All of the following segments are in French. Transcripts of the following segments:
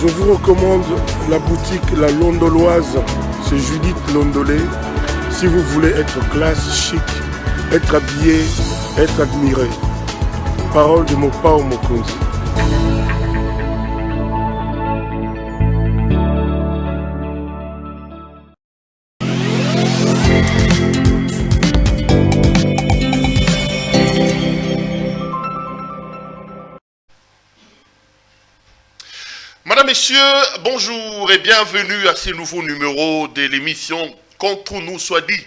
Je vous recommande la boutique La Londoloise, c'est Judith Londolé. Si vous voulez être classe, chic, être habillé, être admiré. Parole de Mopao Mokonzi. Madame, Messieurs, bonjour et bienvenue à ce nouveau numéro de l'émission Contre nous soit dit.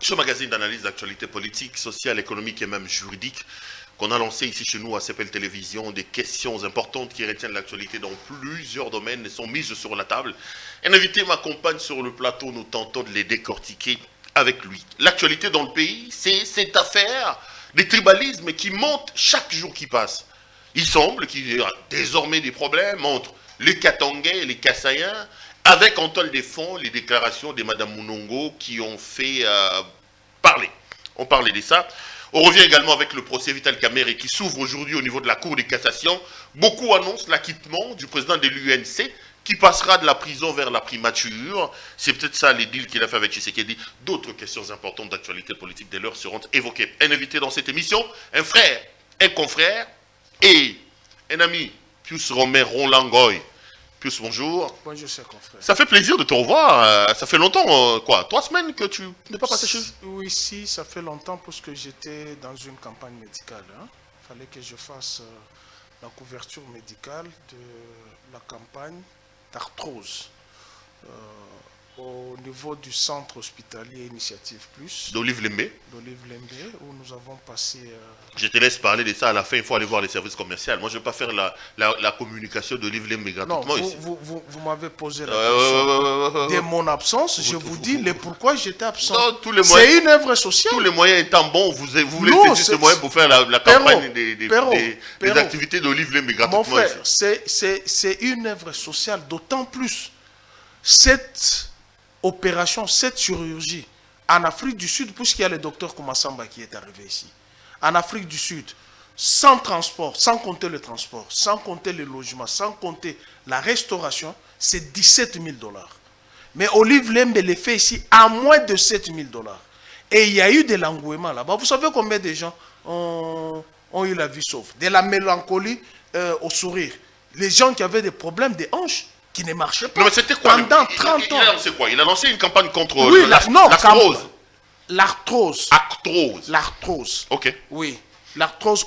Ce magazine d'analyse d'actualité politique, sociale, économique et même juridique qu'on a lancé ici chez nous à CPL Télévision. Des questions importantes qui retiennent l'actualité dans plusieurs domaines sont mises sur la table. Un invité m'accompagne sur le plateau, nous tentons de les décortiquer avec lui. L'actualité dans le pays, c'est cette affaire des tribalismes qui monte chaque jour qui passe. Il semble qu'il y a désormais des problèmes entre les Katangais et les Kassaïens, avec en toile de fond les déclarations de Mme Mounongo qui ont fait parler. On parlait de ça. On revient également avec le procès Vital Kamerhe qui s'ouvre aujourd'hui au niveau de la Cour de cassation. Beaucoup annoncent l'acquittement du président de l'UNC qui passera de la prison vers la primature. C'est peut-être ça les deals qu'il a fait avec Tshisekedi. D'autres questions importantes d'actualité politique dès lors seront évoquées. Un invité dans cette émission, un frère, un confrère et un ami, Pius Romain Rolangoy. Pius, bonjour. Bonjour, cher confrère. Ça fait plaisir de te revoir. Ça fait longtemps, quoi, 3 semaines que tu n'es pas passé chez nous? Oui, si, ça fait longtemps parce que j'étais dans une campagne médicale. Il fallait que je fasse la couverture médicale de la campagne d'arthrose au niveau du centre hospitalier Initiative Plus. D'Olive Lembe. D'Olive Lembe, où nous avons passé... Je te laisse parler de ça à la fin, il faut aller voir les services commerciaux. Moi, je ne vais pas faire la communication d'Olive Lembe gratuitement ici. Vous m'avez posé la question. Dès mon absence, je vous dis pourquoi j'étais absent. C'est une œuvre sociale. Tous les moyens étant bons, vous voulez saisir ce moyen pour faire la campagne des activités d'Olive Lembe gratuitement. Mon frère, c'est une œuvre sociale, d'autant plus cette opération, cette chirurgie en Afrique du Sud, puisqu'il y a le docteur Koumassamba qui est arrivé ici, en Afrique du Sud, sans transport, sans compter le transport, sans compter le logement, sans compter la restauration, c'est 17 000 $. Mais Olive Lembe le fait ici à moins de 7 000 $. Et il y a eu de l'engouement là-bas. Vous savez combien de gens ont eu la vie sauve? De la mélancolie au sourire. Les gens qui avaient des problèmes de hanches, qui ne marchait pas. Non, mais c'était quoi? Pendant 30 ans. Il a lancé quoi? Il a lancé une campagne contre l'arthrose. L'arthrose. Arthrose. L'arthrose. Ok. Oui. L'arthrose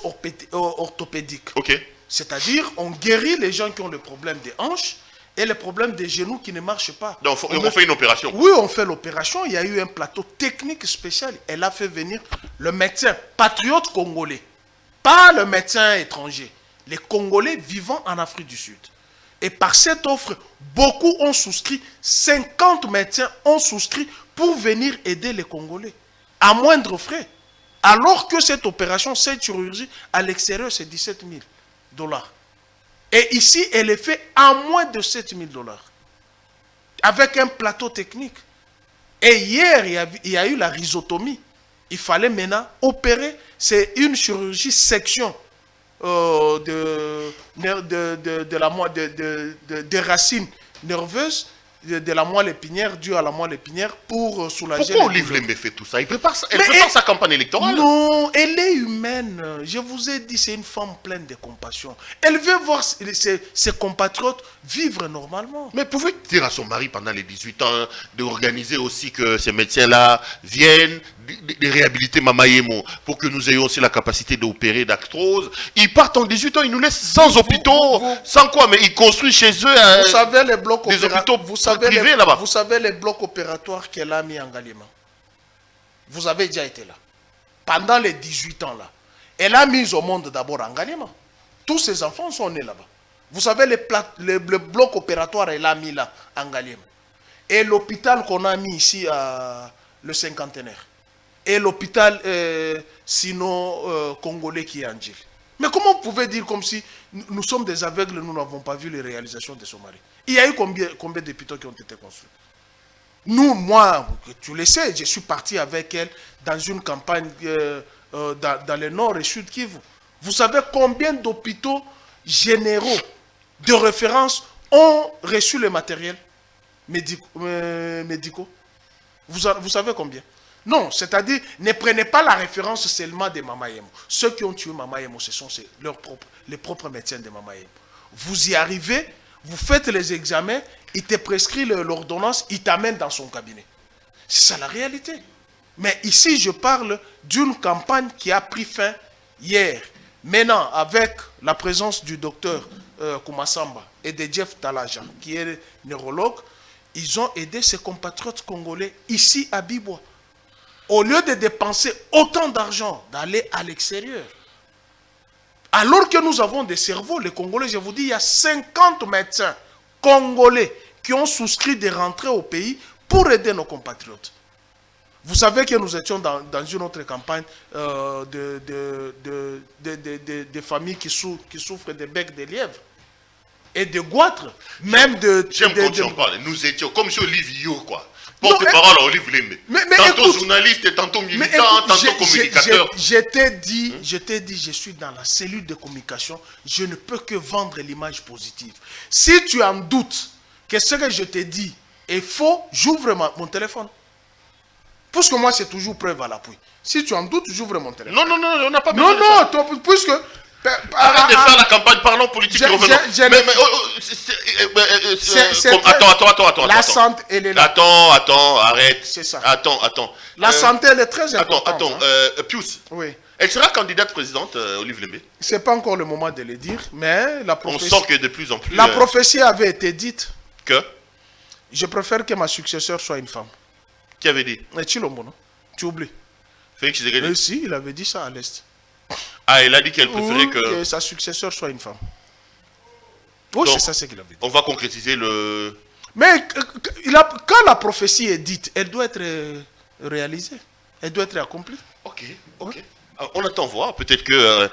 orthopédique. Ok. C'est-à-dire, on guérit les gens qui ont le problème des hanches et le problème des genoux qui ne marchent pas. Donc, on fait une opération. Oui, on fait l'opération. Il y a eu un plateau technique spécial. Elle a fait venir le médecin patriote congolais. Pas le médecin étranger. Les Congolais vivant en Afrique du Sud. Et par cette offre, beaucoup ont souscrit, 50 médecins ont souscrit pour venir aider les Congolais, à moindre frais. Alors que cette opération, cette chirurgie, à l'extérieur, c'est 17 000 $. Et ici, elle est faite à moins de 7 000 $, avec un plateau technique. Et hier, il y a eu la rhizotomie. Il fallait maintenant opérer, c'est une chirurgie section. Des racines nerveuses de la moelle épinière, due à la moelle épinière, pour soulager. Pourquoi Olive Lembe fait tout ça? Elle prépare sa campagne électorale. Non, elle est humaine. Je vous ai dit, c'est une femme pleine de compassion. Elle veut voir ses compatriotes vivre normalement. Mais pouvez dire à son mari pendant les 18 ans d'organiser aussi que ces médecins-là viennent de réhabiliter Mama Yemo pour que nous ayons aussi la capacité d'opérer d'arthrose. Ils partent en 18 ans, ils nous laissent sans hôpitaux, sans quoi, mais ils construisent chez eux vous savez les blocs des hôpitaux privés là-bas. Vous savez les blocs opératoires qu'elle a mis en Galima. Vous avez déjà été là. Pendant les 18 ans là. Elle a mis au monde d'abord en Galima. Tous ses enfants sont nés là-bas. Vous savez le bloc opératoire, elle a mis là en Galima. Et l'hôpital qu'on a mis ici à le cinquantenaire. Et l'hôpital sino-congolais qui est en Djil. Mais comment vous pouvez dire comme si nous sommes des aveugles, nous n'avons pas vu les réalisations de son mari? Il y a eu combien d'hôpitaux qui ont été construits? Nous, moi, tu le sais, je suis parti avec elle dans une campagne dans le nord et sud Kivu. Vous savez combien d'hôpitaux généraux de référence ont reçu le matériel médicaux. Vous savez combien? Non, c'est-à-dire, ne prenez pas la référence seulement de Mama Yemo. Ceux qui ont tué Mama Yemo, ce sont les propres médecins de Mama Yemo. Vous y arrivez, vous faites les examens, il te prescrit l'ordonnance, il t'amène dans son cabinet. C'est ça la réalité. Mais ici, je parle d'une campagne qui a pris fin hier. Maintenant, avec la présence du docteur Kumasamba et de Jeff Talaja, qui est neurologue, ils ont aidé ses compatriotes congolais ici à Bibois. Au lieu de dépenser autant d'argent, d'aller à l'extérieur. Alors que nous avons des cerveaux, les Congolais, je vous dis, il y a 50 médecins congolais qui ont souscrit de rentrer au pays pour aider nos compatriotes. Vous savez que nous étions dans une autre campagne de familles qui souffrent de becs de lièvre et de goitres, même de... J'aime quand tu en parles. Nous étions comme sur Olivier, quoi. Porte-parole à Olivier Lembe. Tantôt écoute, journaliste, tantôt militant, tantôt communicateur. Je t'ai dit, je suis dans la cellule de communication, je ne peux que vendre l'image positive. Si tu en doutes que ce que je t'ai dit est faux, j'ouvre mon téléphone. Puisque moi, c'est toujours preuve à l'appui. Si tu en doutes, j'ouvre mon téléphone. Non, on n'a pas besoin de ça. Non, puisque... Arrête de faire la campagne, parlons politique et revenons. Attends. La santé, elle est là. Attends, arrête. C'est ça. Attends. La santé, elle est très importante. Attends, Pius. Oui. Elle sera candidate présidente, Olivier Lembe? C'est pas encore le moment de le dire, mais la prophétie... On sent que de plus en plus... La prophétie avait été dite. Que? Je préfère que ma successeur soit une femme. Qui avait dit? Chilombo, non? Tu oublies. Félix Tshisekedi? Si, il avait dit ça à l'Est. Ah, il a dit qu'elle préférait que sa successeur soit une femme. Oui, c'est ça ce qu'il avait dit. On va concrétiser le... Mais quand la prophétie est dite, elle doit être réalisée. Elle doit être accomplie. Ok. On attend voir. Peut-être que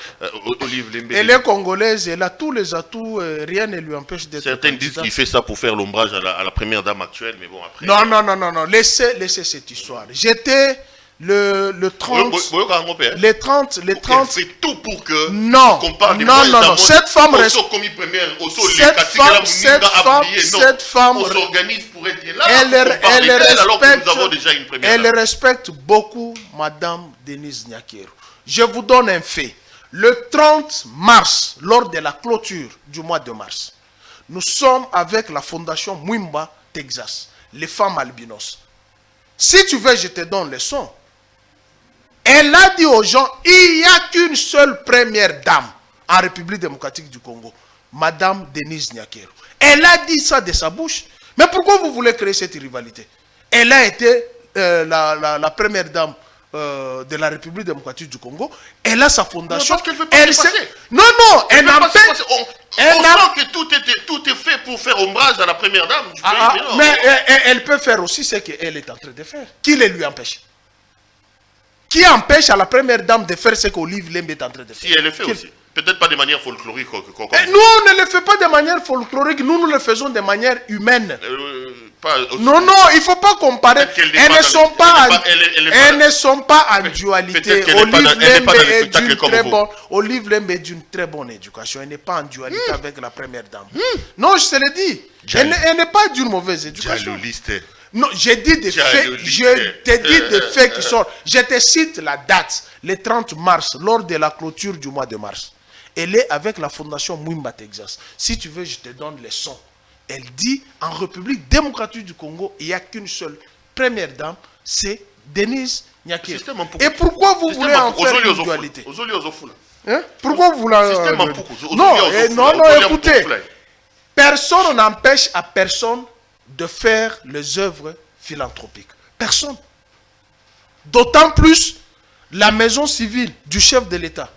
Olivier Lembe... Elle est congolaise, elle a tous les atouts, rien ne lui empêche d'être... Certains disent qu'il fait ça pour faire l'ombrage à la première dame actuelle, mais bon, après... Non. Laissez cette histoire. J'étais... Le 30, les 30, c'est tout pour que non, cette femme elle respecte beaucoup Madame Denise Nyakero. Je vous donne un fait. Le 30 mars, lors de la clôture du mois de mars, nous sommes avec la fondation Mwimba Texas, les femmes albinos. Si tu veux, je te donne le son. Elle a dit aux gens, il n'y a qu'une seule première dame en République démocratique du Congo, Madame Denise Nyakero. Elle a dit ça de sa bouche. Mais pourquoi vous voulez créer cette rivalité? Elle a été la première dame de la République démocratique du Congo. Elle a sa fondation. Parce qu'elle veut pas passer. Non, elle n'empêche... On sent que tout est fait pour faire ombrage à la première dame du pays. Mais elle peut faire aussi ce qu'elle est en train de faire. Qui le lui empêche? Qui empêche à la première dame de faire ce qu'Olivier Lembe est en train de faire? Si elle le fait aussi. Peut-être pas de manière folklorique. Nous, on ne le fait pas de manière folklorique. Nous le faisons de manière humaine. Non, il ne faut pas comparer. Elles ne sont pas en dualité. Olivier Lembe est d'une très bonne éducation. Elle n'est pas en dualité avec la première dame. Non, je te le dis. Elle n'est pas d'une mauvaise éducation. Non, j'ai dit des faits, je t'ai dit des faits qui sortent. Je te cite la date, le 30 mars, lors de la clôture du mois de mars. Elle est avec la fondation Mwimba Texas. Si tu veux, je te donne les sons. Elle dit, en République démocratique du Congo, il n'y a qu'une seule première dame, c'est Denise Nyakero. Et pourquoi vous voulez en faire une dualité? Pourquoi vous voulez... Non, écoutez. Personne n'empêche à personne de faire les œuvres philanthropiques. Personne. D'autant plus la maison civile du chef de l'État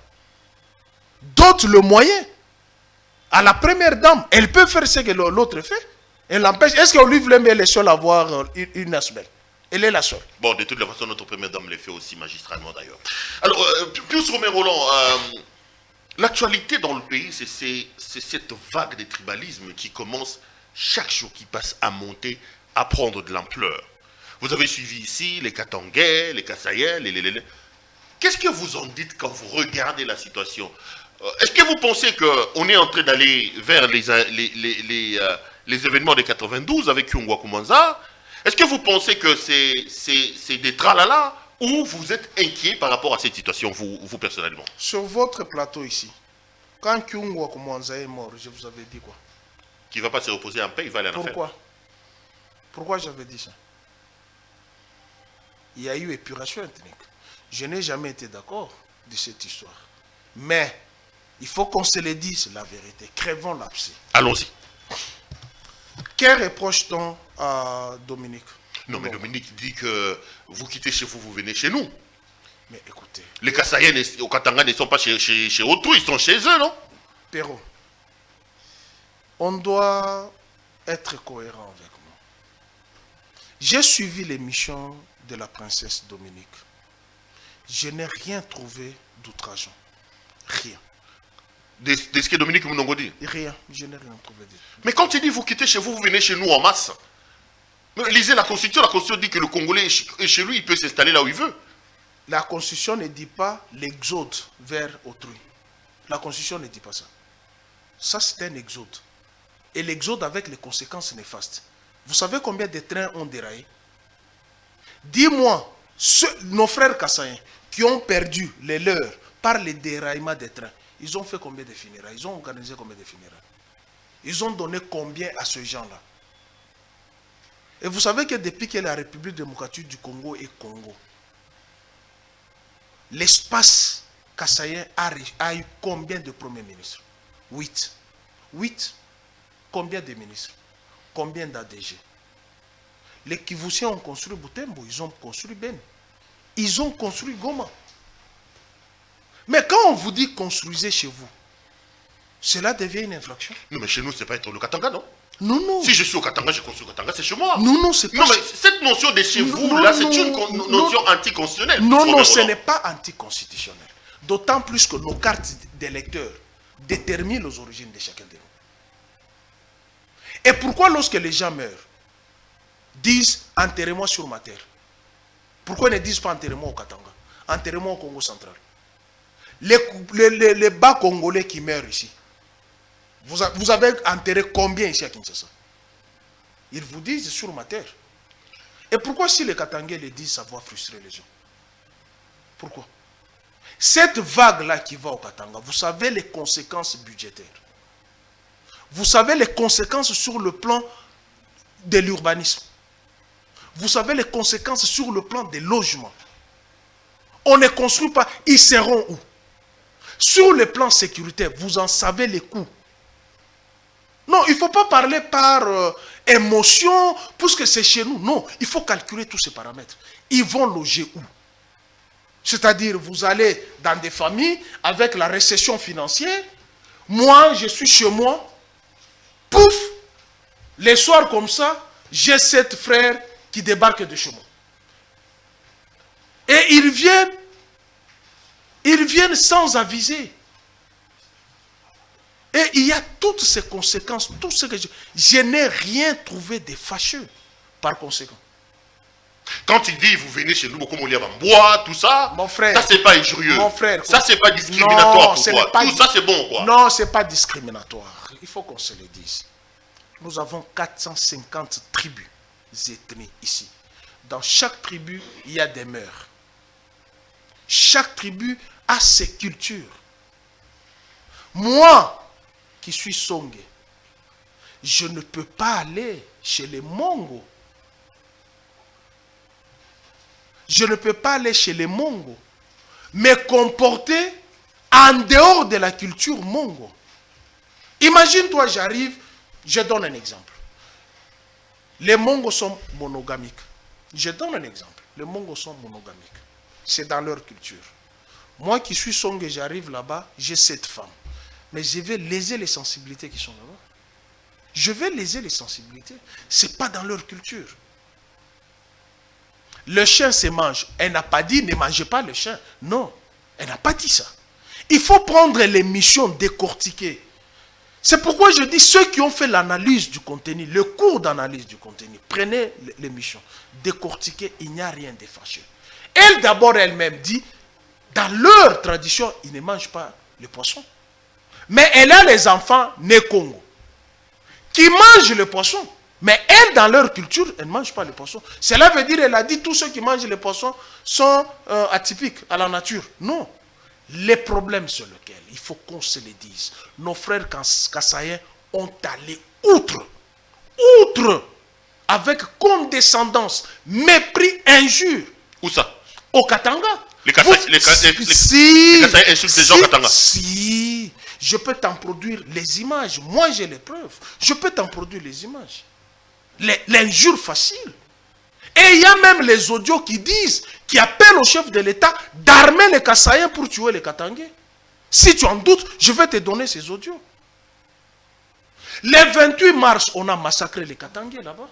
dote le moyen à la première dame. Elle peut faire ce que l'autre fait. Elle l'empêche. Est-ce qu'Olivier Lembe est le seul à avoir une asbelle? Elle est la seule. Bon, de toute façon, notre première dame le fait aussi magistralement d'ailleurs. Alors, Pius Roland, l'actualité dans le pays, c'est cette vague de tribalisme qui commence chaque jour qui passe à monter, à prendre de l'ampleur. Vous avez suivi ici les Katangais, les Kassayels, Qu'est-ce que vous en dites quand vous regardez la situation? Est-ce que vous pensez qu'on est en train d'aller vers les événements de 92 avec Kyungwa Koumanza? Est-ce que vous pensez que c'est des tralala ou vous êtes inquiet par rapport à cette situation, vous personnellement? Sur votre plateau ici, quand Kyungwa Koumanza est mort, je vous avais dit quoi? Qui ne va pas se reposer en paix, il va aller en enfer. Pourquoi? Pourquoi j'avais dit ça? Il y a eu épuration ethnique. Je n'ai jamais été d'accord de cette histoire. Mais il faut qu'on se le dise la vérité. Crèvons l'abcès. Allons-y. Que reproche-t-on à Dominique? Non, mais Dominique dit que vous quittez chez vous, vous venez chez nous. Mais écoutez. Les Kassaïens au Katanga ne sont pas chez autrui, ils sont chez eux, non? Perrault, on doit être cohérent avec moi. J'ai suivi l'émission de la princesse Dominique. Je n'ai rien trouvé d'outrageant. Rien. De ce que Dominique Mounongo dit? Rien. Je n'ai rien trouvé. Mais quand il dit vous quittez chez vous, vous venez chez nous en masse. Mais lisez la Constitution dit que le Congolais est chez lui, il peut s'installer là où il veut. La Constitution ne dit pas l'exode vers autrui. La Constitution ne dit pas ça. Ça, c'est un exode. Et l'exode avec les conséquences néfastes. Vous savez combien de trains ont déraillé? Dis-moi, nos frères Kassaïens qui ont perdu les leurs par les déraillements des trains, ils ont fait combien de funérailles? Ils ont organisé combien de funérailles? Ils ont donné combien à ces gens-là? Et vous savez que depuis que la République démocratique du Congo est Congo, l'espace kassaïen a eu combien de premiers ministres? 8. 8. Combien de ministres? Combien d'ADG? Les Kivusiens ont construit Butembo, ils ont construit Ben. Ils ont construit Goma. Mais quand on vous dit construisez chez vous, cela devient une infraction. Non, mais chez nous, c'est pas être le Katanga, non? Non, non. Si je suis au Katanga, je construis au Katanga, c'est chez moi. Non, non, c'est pas... Non, mais cette notion de chez vous, là, c'est une notion anticonstitutionnelle. Non, non, ce n'est pas anticonstitutionnel. D'autant plus que nos cartes d'électeurs déterminent les origines de chacun de nous. Et pourquoi lorsque les gens meurent, disent « enterrez-moi sur ma terre », pourquoi ils ne disent pas « enterrez-moi au Katanga », « enterrez-moi au Congo central ». Les bas Congolais qui meurent ici, vous avez enterré combien ici à Kinshasa? Ils vous disent « sur ma terre ». Et pourquoi si les Katangais le disent, ça va frustrer les gens? Pourquoi? Cette vague-là qui va au Katanga, vous savez les conséquences budgétaires. Vous savez les conséquences sur le plan de l'urbanisme. Vous savez les conséquences sur le plan des logements. On ne construit pas, ils seront où? Sur le plan sécuritaire, vous en savez les coûts. Non, il ne faut pas parler par émotion, puisque c'est chez nous. Non, il faut calculer tous ces paramètres. Ils vont loger où? C'est-à-dire, vous allez dans des familles avec la récession financière. Moi, je suis chez moi. Pouf! Les soirs comme ça, j'ai 7 frères qui débarquent de chez moi. Et ils viennent sans aviser. Et il y a toutes ces conséquences, tout ce que je n'ai rien trouvé de fâcheux par conséquent. Quand il dit vous venez chez nous, comme on bois, tout ça, mon frère, ça c'est pas injurieux. Mon frère, ça c'est pas discriminatoire pour toi. Tout ça c'est bon quoi. Non, c'est pas discriminatoire. Il faut qu'on se le dise. Nous avons 450 tribus ethnies ici. Dans chaque tribu, il y a des mœurs. Chaque tribu a ses cultures. Moi, qui suis Songé, je ne peux pas aller chez les Mongos. Je ne peux pas aller chez les Mongos, me comporter en dehors de la culture Mongo. Imagine-toi, j'arrive, je donne un exemple. Les Mongos sont monogamiques. Je donne un exemple. Les Mongos sont monogamiques. C'est dans leur culture. Moi qui suis Songé, j'arrive là-bas, j'ai 7 femmes. Mais je vais léser les sensibilités qui sont là-bas. Je vais léser les sensibilités. Ce n'est pas dans leur culture. Le chien se mange. Elle n'a pas dit ne mangez pas le chien. Non, elle n'a pas dit ça. Il faut prendre les missions décortiquées. C'est pourquoi je dis ceux qui ont fait l'analyse du contenu, le cours d'analyse du contenu, prenez les missions, décortiquez, il n'y a rien de fâcheux. Elle d'abord elle-même dit, dans leur tradition, ils ne mangent pas le poisson. Mais elle a les enfants nés Congo qui mangent le poisson. Mais elles, dans leur culture, elles ne mangent pas le poisson. Cela veut dire, elle a dit, tous ceux qui mangent le poisson sont atypiques à la nature. Non. Les problèmes sur lesquels il faut qu'on se les dise. Nos frères Kassaïens ont allé outre, avec condescendance, mépris, injure. Où ça? Au Katanga. Les Kassaïens insultent les gens au Katanga. Si, je peux t'en produire les images. Moi, j'ai les preuves. Je peux t'en produire les images. L'injure facile. Et il y a même les audios qui appellent au chef de l'État d'armer les Kassaïens pour tuer les Katangais. Si tu en doutes, je vais te donner ces audios. Le 28 mars, on a massacré les Katangais là-bas.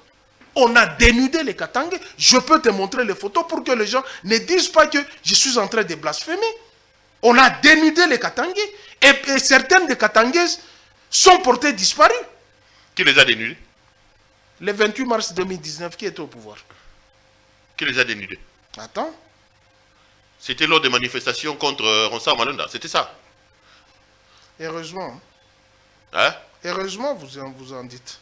On a dénudé les Katangais. Je peux te montrer les photos pour que les gens ne disent pas que je suis en train de blasphémer. On a dénudé les Katangais. Et certaines des Katangaises sont portées disparues. Qui les a dénudés? Le 28 mars 2019, qui était au pouvoir? Qui les a dénudés? Attends. C'était lors des manifestations contre Ronsard Malonda, c'était ça? Heureusement. Hein? Heureusement, vous en dites.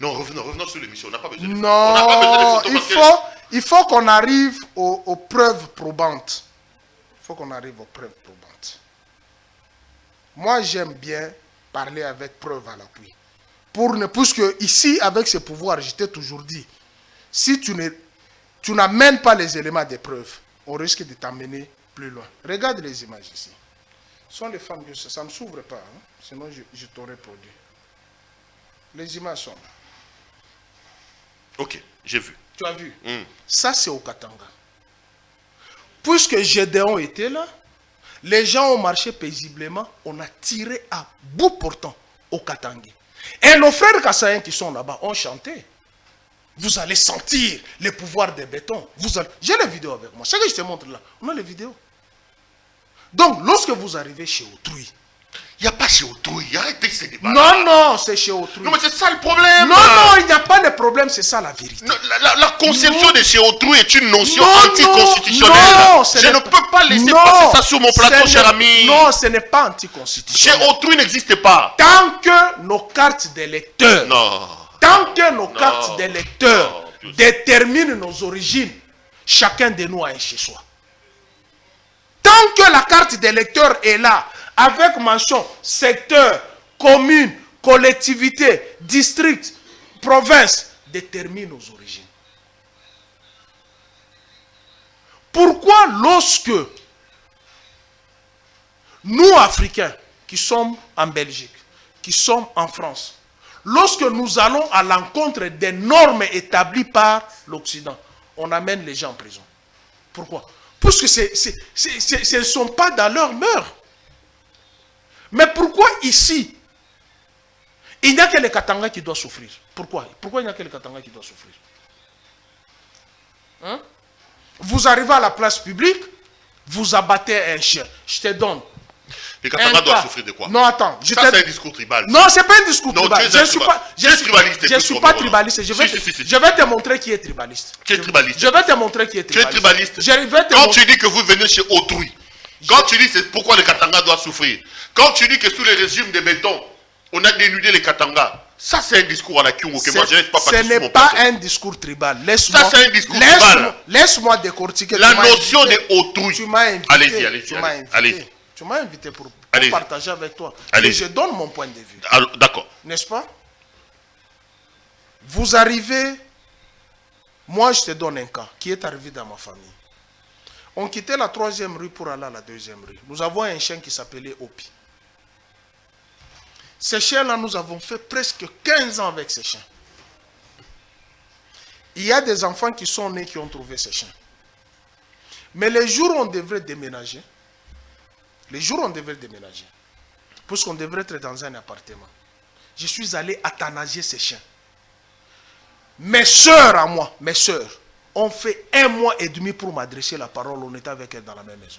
Non, revenons sur l'émission. On n'a pas besoin de Non, on n'a pas besoin de photos il faut qu'on arrive aux preuves probantes. Il faut qu'on arrive aux preuves probantes. Moi, j'aime bien parler avec preuve à l'appui. Puisque ici, avec ce pouvoir, je t'ai toujours dit, si tu n'amènes pas les éléments des preuves, on risque de t'amener plus loin. Regarde les images ici. Ce sont les femmes que ça ne s'ouvre pas, hein? Sinon je t'aurais produit. Les images sont là. Ok, j'ai vu. Tu as vu? Ça, c'est au Katanga. Puisque Gédéon était là, les gens ont marché paisiblement, on a tiré à bout portant au Katanga. Et nos frères Kassaïens qui sont là-bas ont chanté. Vous allez sentir le pouvoir des bétons. J'ai les vidéos avec moi. Ce que je te montre là, on a les vidéos. Donc, lorsque vous arrivez chez autrui, il n'y a pas chez autrui, arrêtez ces débats. Non, c'est chez autrui. Non, mais c'est ça le problème. Non, il n'y a pas de problème, c'est ça la vérité. Non, la conception de chez autrui est une notion anticonstitutionnelle. Je ne peux pas laisser passer ça sur mon plateau, cher ami. Non, ce n'est pas anticonstitutionnel. Chez autrui n'existe pas. Tant que nos cartes d'électeurs, tant que nos cartes d'électeurs déterminent nos origines, chacun de nous a un chez-soi. Tant que la carte d'électeur est là, avec mention secteur, commune, collectivité, district, province, détermine nos origines. Pourquoi lorsque nous, Africains, qui sommes en Belgique, qui sommes en France, lorsque nous allons à l'encontre des normes établies par l'Occident, on amène les gens en prison? Pourquoi? Puisque ce ne sont pas dans leur mœurs. Mais pourquoi ici, il n'y a que les Katanga qui doivent souffrir? Pourquoi il n'y a que les Katanga qui doivent souffrir? Hein? Vous arrivez à la place publique, vous abattez un chien. Je te donne. Les Katanga doivent souffrir de quoi? Non, attends. Ça, c'est un discours tribal. Non, ce n'est pas un discours tribal. Je ne suis pas tribaliste. Je vais te montrer qui est tribaliste. Qui est tribaliste? Je vais te montrer qui est tribaliste. Tu es tribaliste. Quand tu dis que vous venez chez autrui, quand tu dis c'est pourquoi les Katanga doivent souffrir, quand tu dis que sous les régimes de béton, on a dénudé les Katanga, ça c'est un discours à la Kyungo que moi je ne laisse pas passer. Ce n'est pas un discours tribal. Ça c'est un discours tribal. Laisse-moi décortiquer. La notion de autrui. Tu m'as invité. Allez-y. Tu m'as invité pour partager avec toi. Et je donne mon point de vue. D'accord. N'est-ce pas? Vous arrivez, moi je te donne un cas qui est arrivé dans ma famille. On quittait la 3e rue pour aller à la 2e rue. Nous avons un chien qui s'appelait Opi. Ces chiens-là, nous avons fait presque 15 ans avec ces chiens. Il y a des enfants qui sont nés qui ont trouvé ces chiens. Mais les jours où on devrait déménager, puisqu'on devrait être dans un appartement, je suis allé athanager ces chiens. Mes soeurs à moi, ont fait 1 mois et demi pour m'adresser la parole. On était avec elles dans la même maison.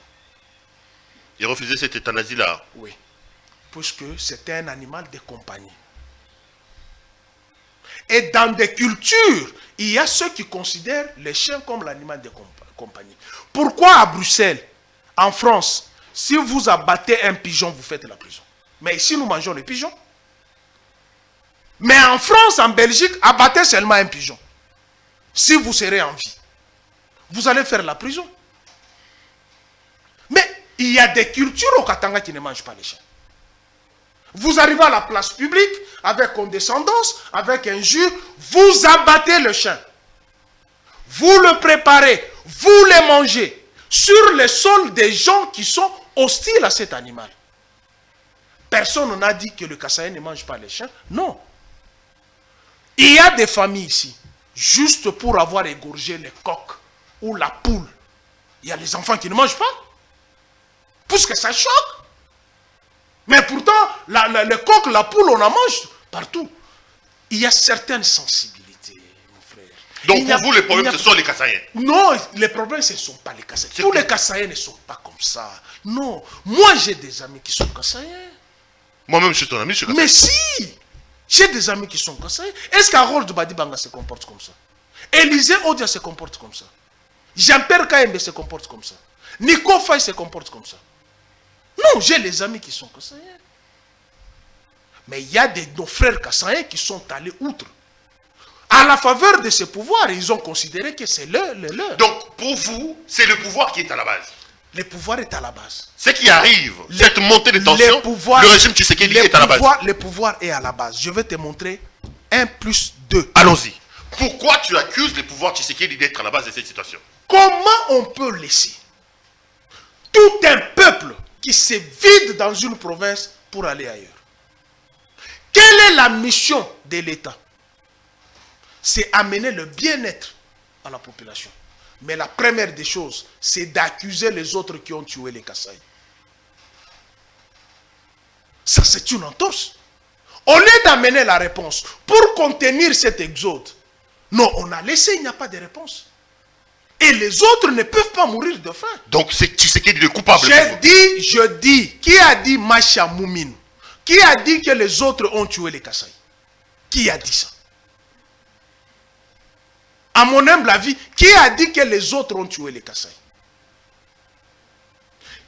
Ils refusaient cette euthanasie-là? Oui. Puisque c'était un animal de compagnie. Et dans des cultures, il y a ceux qui considèrent les chiens comme l'animal de compagnie. Pourquoi à Bruxelles, en France, si vous abattez un pigeon, vous faites la prison? Mais ici, nous mangeons les pigeons. Mais en France, en Belgique, abattez seulement un pigeon. Si vous serez en vie, vous allez faire la prison. Mais il y a des cultures au Katanga qui ne mangent pas les chiens. Vous arrivez à la place publique avec condescendance, avec injure, vous abattez le chien. Vous le préparez, vous le mangez sur le sol des gens qui sont hostiles à cet animal. Personne n'a dit que le Kassaïen ne mange pas les chiens. Non. Il y a des familles ici, juste pour avoir égorgé les coqs ou la poule. Il y a les enfants qui ne mangent pas. Puisque ça choque. Mais pourtant, le coq, la poule, on en mange partout. Il y a certaines sensibilités, mon frère. Donc pour vous, les problèmes, ce sont les Kassaïens? Non, les problèmes, ce ne sont pas les Kassaïens. Tous les Kassaïens ne sont pas comme ça. Non. Moi, j'ai des amis qui sont Kassaïens. Moi-même, je suis ton ami, je suis Kassaïen. Mais si! J'ai des amis qui sont Kassaïens. Est-ce qu'Harold Badibanga se comporte comme ça? Élisée Odia se comporte comme ça? Jean-Pierre Kaembe se comporte comme ça? Nico Faye se comporte comme ça? Non, j'ai les amis qui sont Kassaïens. Mais il y a nos frères Kassaïens qui sont allés outre. À la faveur de ce pouvoir, ils ont considéré que c'est leur. Donc, pour vous, c'est le pouvoir qui est à la base. Le pouvoir est à la base. Ce qui arrive, cette montée de tension, le régime Tshisekedi est à la base. Le pouvoir est à la base. Je vais te montrer 1 plus 2. Allons-y. Pourquoi tu accuses le pouvoir Tshisekedi d'être à la base de cette situation? Comment on peut laisser tout un peuple qui se vide dans une province pour aller ailleurs? Quelle est la mission de l'État? C'est amener le bien-être à la population. Mais la première des choses, c'est d'accuser les autres qui ont tué les Kassaï. Ça, c'est une entorse. Au lieu d'amener la réponse pour contenir cet exode, non, on a laissé, il n'y a pas de réponse. Et les autres ne peuvent pas mourir de faim. Donc c'est Tshisekedi le coupable. Je dis, qui a dit Macha Moumine? Qui a dit que les autres ont tué les Kassaï? Qui a dit ça? À mon humble avis, qui a dit que les autres ont tué les Kassaï?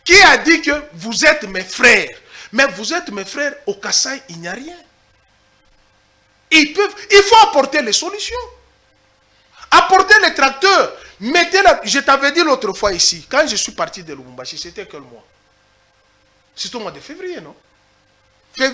Qui a dit que vous êtes mes frères? Mais vous êtes mes frères, au Kassaï, il n'y a rien. Il faut apporter les solutions. Apporter les tracteurs. Je t'avais dit l'autre fois ici, quand je suis parti de Lubumbashi, c'était quel mois? C'était au mois de février, non?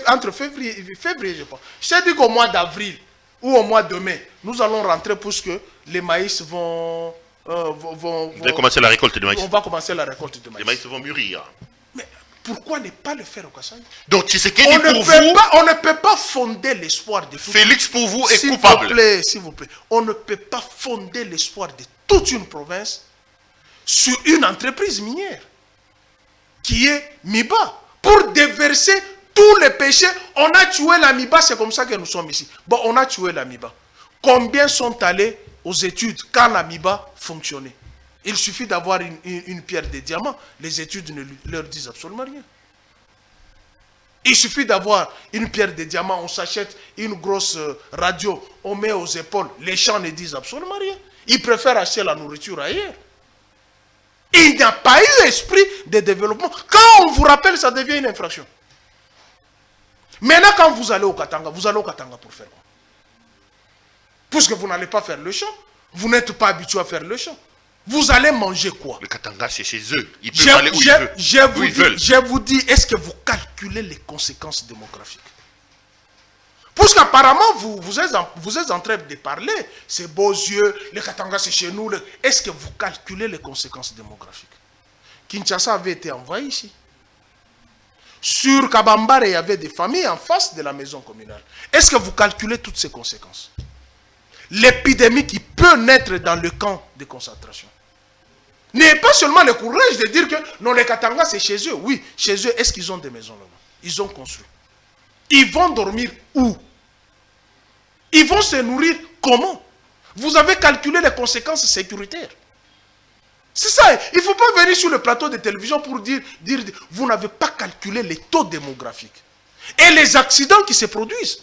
Entre février, je pense. Je t'ai dit qu'au mois d'avril ou au mois de mai, nous allons rentrer puisque les maïs vont... Vous allez commencer la récolte de maïs. On va commencer la récolte de maïs. Les maïs vont mûrir. Mais pourquoi ne pas le faire au Kassaï? Donc Tshisekedi pour vous... On ne peut pas fonder l'espoir de tout. Félix pour vous est coupable. S'il vous plaît. On ne peut pas fonder l'espoir de toute une province sur une entreprise minière qui est Miba. Pour déverser tous les péchés, on a tué la Miba, c'est comme ça que nous sommes ici. Bon, on a tué la Miba. Combien sont allés aux études quand la Miba fonctionnait? Il suffit d'avoir une pierre de diamant. Les études ne leur disent absolument rien. Il suffit d'avoir une pierre de diamant, on s'achète une grosse radio, on met aux épaules. Les champs ne disent absolument rien. Ils préfèrent acheter la nourriture ailleurs. Il n'y a pas eu esprit de développement. Quand on vous rappelle, ça devient une infraction. Maintenant, quand vous allez au Katanga pour faire quoi? Puisque vous n'allez pas faire le champ, vous n'êtes pas habitué à faire le champ. Vous allez manger quoi? Le Katanga, c'est chez eux. Ils peuvent aller où ils veulent. Je vous dis, est-ce que vous calculez les conséquences démographiques? Puisqu'apparemment, vous êtes en train de parler, ces beaux yeux, le Katanga c'est chez nous. Est-ce que vous calculez les conséquences démographiques? Kinshasa avait été envahi ici. Sur Kabambare, il y avait des familles en face de la maison communale. Est-ce que vous calculez toutes ces conséquences? L'épidémie qui peut naître dans le camp de concentration. N'ayez pas seulement le courage de dire que non, les Katanga c'est chez eux. Oui, chez eux, est-ce qu'ils ont des maisons là-bas? Ils ont construit. Ils vont dormir où? Ils vont se nourrir comment? Vous avez calculé les conséquences sécuritaires. C'est ça, il ne faut pas venir sur le plateau de télévision pour dire vous n'avez pas calculé les taux démographiques et les accidents qui se produisent.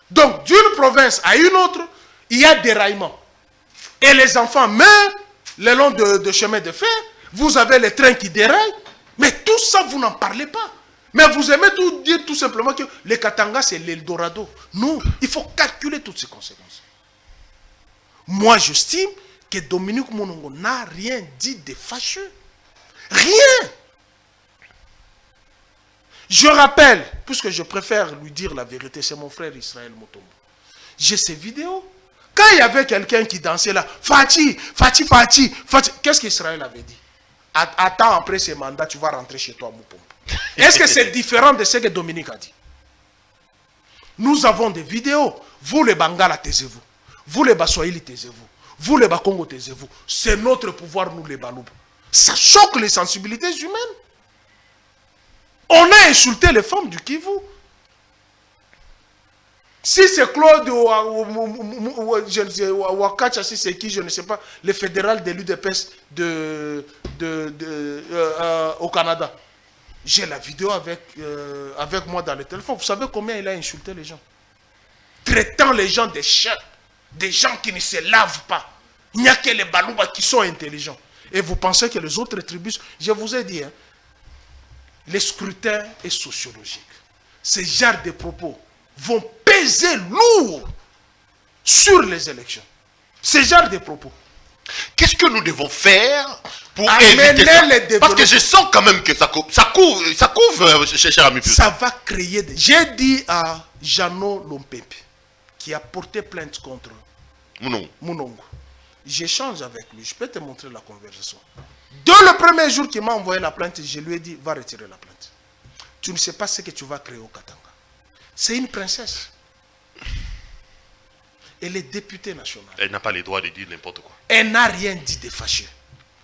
Donc, d'une province à une autre, il y a déraillement. Et les enfants meurent le long de chemins de fer. Vous avez les trains qui déraillent. Mais tout tout ça, vous n'en parlez pas. Mais vous aimez tout dire tout simplement que les Katanga, c'est l'Eldorado. Non, il faut calculer toutes ces conséquences. Moi, j'estime que Dominique Monongo n'a rien dit de fâcheux. Rien. Je rappelle, puisque je préfère lui dire la vérité, c'est mon frère Israël Motombo. J'ai ces vidéos. Quand il y avait quelqu'un qui dansait là, Fati, qu'est-ce qu'Israël avait dit? Attends, après ces mandats, tu vas rentrer chez toi, Moupombo. Est-ce que c'est différent de ce que Dominique a dit? Nous avons des vidéos. Vous les Bangala, taisez-vous. Vous les Baswahili, taisez-vous. Vous les Bakongo, taisez-vous. C'est notre pouvoir, nous les Baloub. Ça choque les sensibilités humaines. On a insulté les femmes du Kivu. Si c'est Claude Wakacha, si c'est qui, je ne sais pas, le fédéral de l'UDPS au Canada. J'ai la vidéo avec moi dans le téléphone. Vous savez combien il a insulté les gens? Traitant les gens de chiens, des gens qui ne se lavent pas. Il n'y a que les Balouba qui sont intelligents. Et vous pensez que les autres tribus, je vous ai dit, hein, le scrutin est sociologique. Ces genres de propos vont peser lourd sur les élections. Ces genres de propos. Qu'est-ce que nous devons faire pour amener éviter ça? les développements? Parce que je sens quand même que ça couvre, cher ami. Ça va créer des... J'ai dit à Jeannot Lompempe, qui a porté plainte contre Mounongo. J'échange avec lui, je peux te montrer la conversation. Dès le premier jour qu'il m'a envoyé la plainte, je lui ai dit, va retirer la plainte. Tu ne sais pas ce que tu vas créer au Katanga. C'est une princesse. Elle est députée nationale. Elle n'a pas le droit de dire n'importe quoi. Elle n'a rien dit de fâcheux.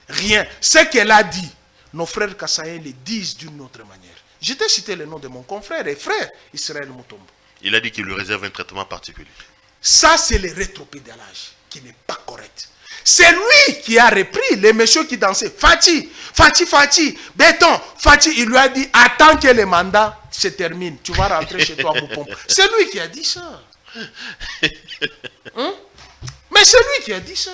Rien. Ce qu'elle a dit, nos frères Kassaïens le disent d'une autre manière. Je t'ai cité le nom de mon confrère et frère, Israël Motombo. Il a dit qu'il lui réserve un traitement particulier. Ça, c'est le rétropédalage qui n'est pas correct. C'est lui qui a repris les messieurs qui dansaient. Fati, béton, Fati, il lui a dit, attends que le mandat se termine, tu vas rentrer chez toi, Moupombo. C'est lui qui a dit ça. Hein? Mais c'est lui qui a dit ça.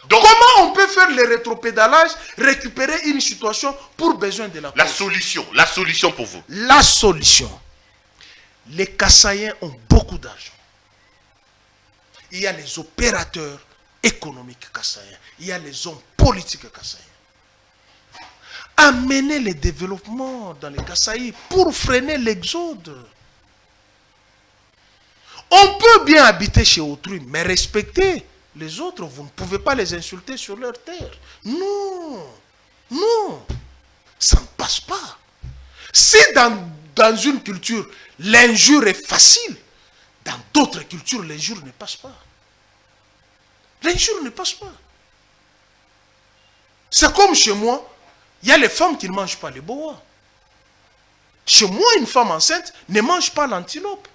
Donc, comment on peut faire le rétropédalage, récupérer une situation pour besoin de la cause? La solution pour vous. La solution. Les Kassaïens ont beaucoup d'argent. Il y a les opérateurs économiques kassaïens. Il y a les hommes politiques kassaïens. Amener le développement dans les Kasaïs pour freiner l'exode. On peut bien habiter chez autrui, mais respecter les autres, vous ne pouvez pas les insulter sur leur terre. Non, non, ça ne passe pas. Si dans une culture, l'injure est facile, dans d'autres cultures, l'injure ne passe pas. L'injure ne passe pas. C'est comme chez moi, il y a les femmes qui ne mangent pas les boas. Chez moi, une femme enceinte ne mange pas l'antilope.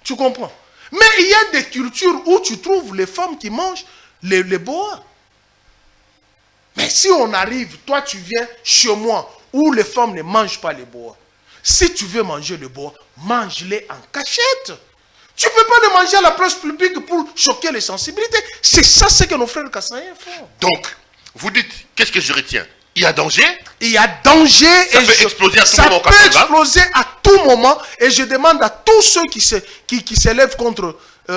Tu comprends? Mais il y a des cultures où tu trouves les femmes qui mangent les boas. Mais si on arrive, toi tu viens chez moi où les femmes ne mangent pas les boas. Si tu veux manger le bois, mange-les en cachette. Tu ne peux pas le manger à la place publique pour choquer les sensibilités. C'est ça ce que nos frères Kassaïens font. Donc, vous dites, qu'est-ce que je retiens? Il y a danger? Il y a danger. Ça peut exploser à tout moment. Ça peut exploser à tout moment. Et je demande à tous ceux qui s'élèvent contre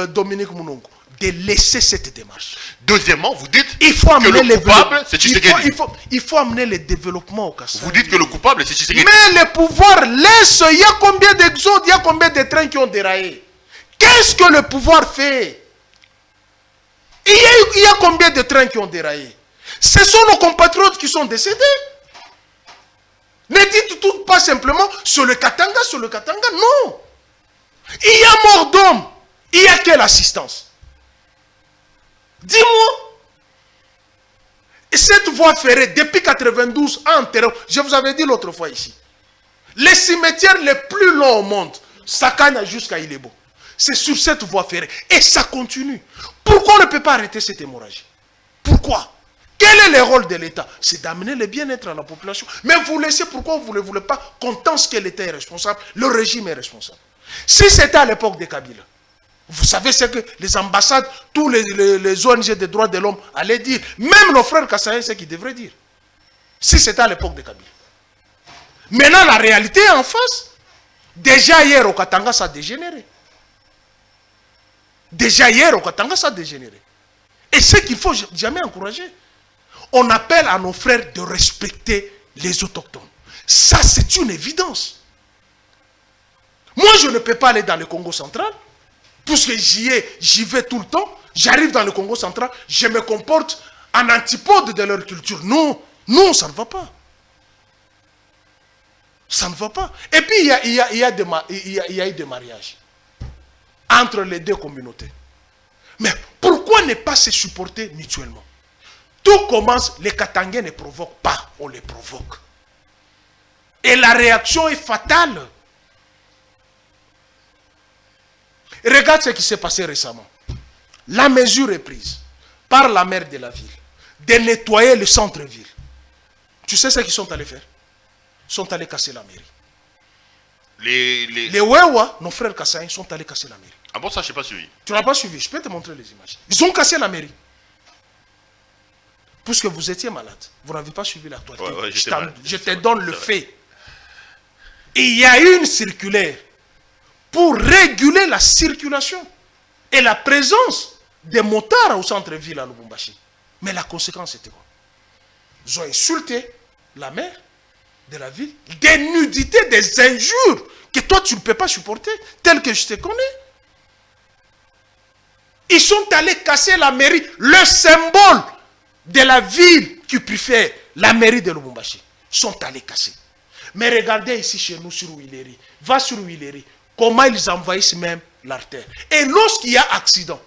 Dominique Mounongo de laisser cette démarche. Deuxièmement, vous dites il faut amener que le coupable, c'est Tshisekedi. Il faut amener le développement au Kassai. Vous dites que le coupable, c'est Tshisekedi. Mais le pouvoir laisse. Il y a combien d'exodes, il y a combien de trains qui ont déraillé? Qu'est-ce que le pouvoir fait? Il y a combien de trains qui ont déraillé? Ce sont nos compatriotes qui sont décédés. Ne dites tout pas simplement sur le Katanga, non. Il y a mort d'homme. Il y a quelle assistance? Dis-moi. Cette voie ferrée, depuis 92, en terre, je vous avais dit l'autre fois ici, les cimetières les plus longs au monde, Sakana jusqu'à Ilebo, c'est sur cette voie ferrée. Et ça continue. Pourquoi on ne peut pas arrêter cette hémorragie? Pourquoi? Quel est le rôle de l'État? C'est d'amener le bien-être à la population. Mais vous laissez, pourquoi vous ne voulez pas qu'on pense que l'État est responsable, le régime est responsable? Si c'était à l'époque de Kabila, vous savez ce que les ambassades, tous les ONG des droits de l'homme allaient dire. Même nos frères Kassaïens, c'est ce qu'ils devraient dire. Si c'était à l'époque de Kabila. Maintenant, la réalité est en face. Déjà hier au Katanga, ça a dégénéré. Déjà hier au Katanga, ça a dégénéré. Et ce qu'il faut jamais encourager. On appelle à nos frères de respecter les autochtones. Ça, c'est une évidence. Moi, je ne peux pas aller dans le Congo central, puisque j'y vais tout le temps. J'arrive dans le Congo central, je me comporte en antipode de leur culture. Non, non, ça ne va pas. Ça ne va pas. Et puis, il y a eu des mariages entre les deux communautés. Mais pourquoi ne pas se supporter mutuellement? Tout commence, les Katangais ne provoquent pas, on les provoque. Et la réaction est fatale. Regarde ce qui s'est passé récemment. La mesure est prise par la maire de la ville de nettoyer le centre-ville. Tu sais ce qu'ils sont allés faire? Ils sont allés casser la mairie. Les Wewa, nos frères Kassaïens, sont allés casser la mairie. Ah bon, ça, je n'ai pas suivi. Tu n'as pas suivi, je peux te montrer les images. Ils ont cassé la mairie. Puisque vous étiez malade, vous n'avez pas suivi l'actualité. Ouais, je te donne le fait. Et il y a eu une circulaire pour réguler la circulation et la présence des motards au centre-ville à Lubumbashi. Mais la conséquence était quoi? Ils ont insulté la maire de la ville, des nudités, des injures que toi tu ne peux pas supporter, telles que je te connais. Ils sont allés casser la mairie, le symbole de la ville qui préfère la mairie de Lubumbashi. Ils sont allés casser. Mais regardez ici chez nous sur Willery, va sur Willery, comment ils envahissent même l'artère. Et lorsqu'il y a accident,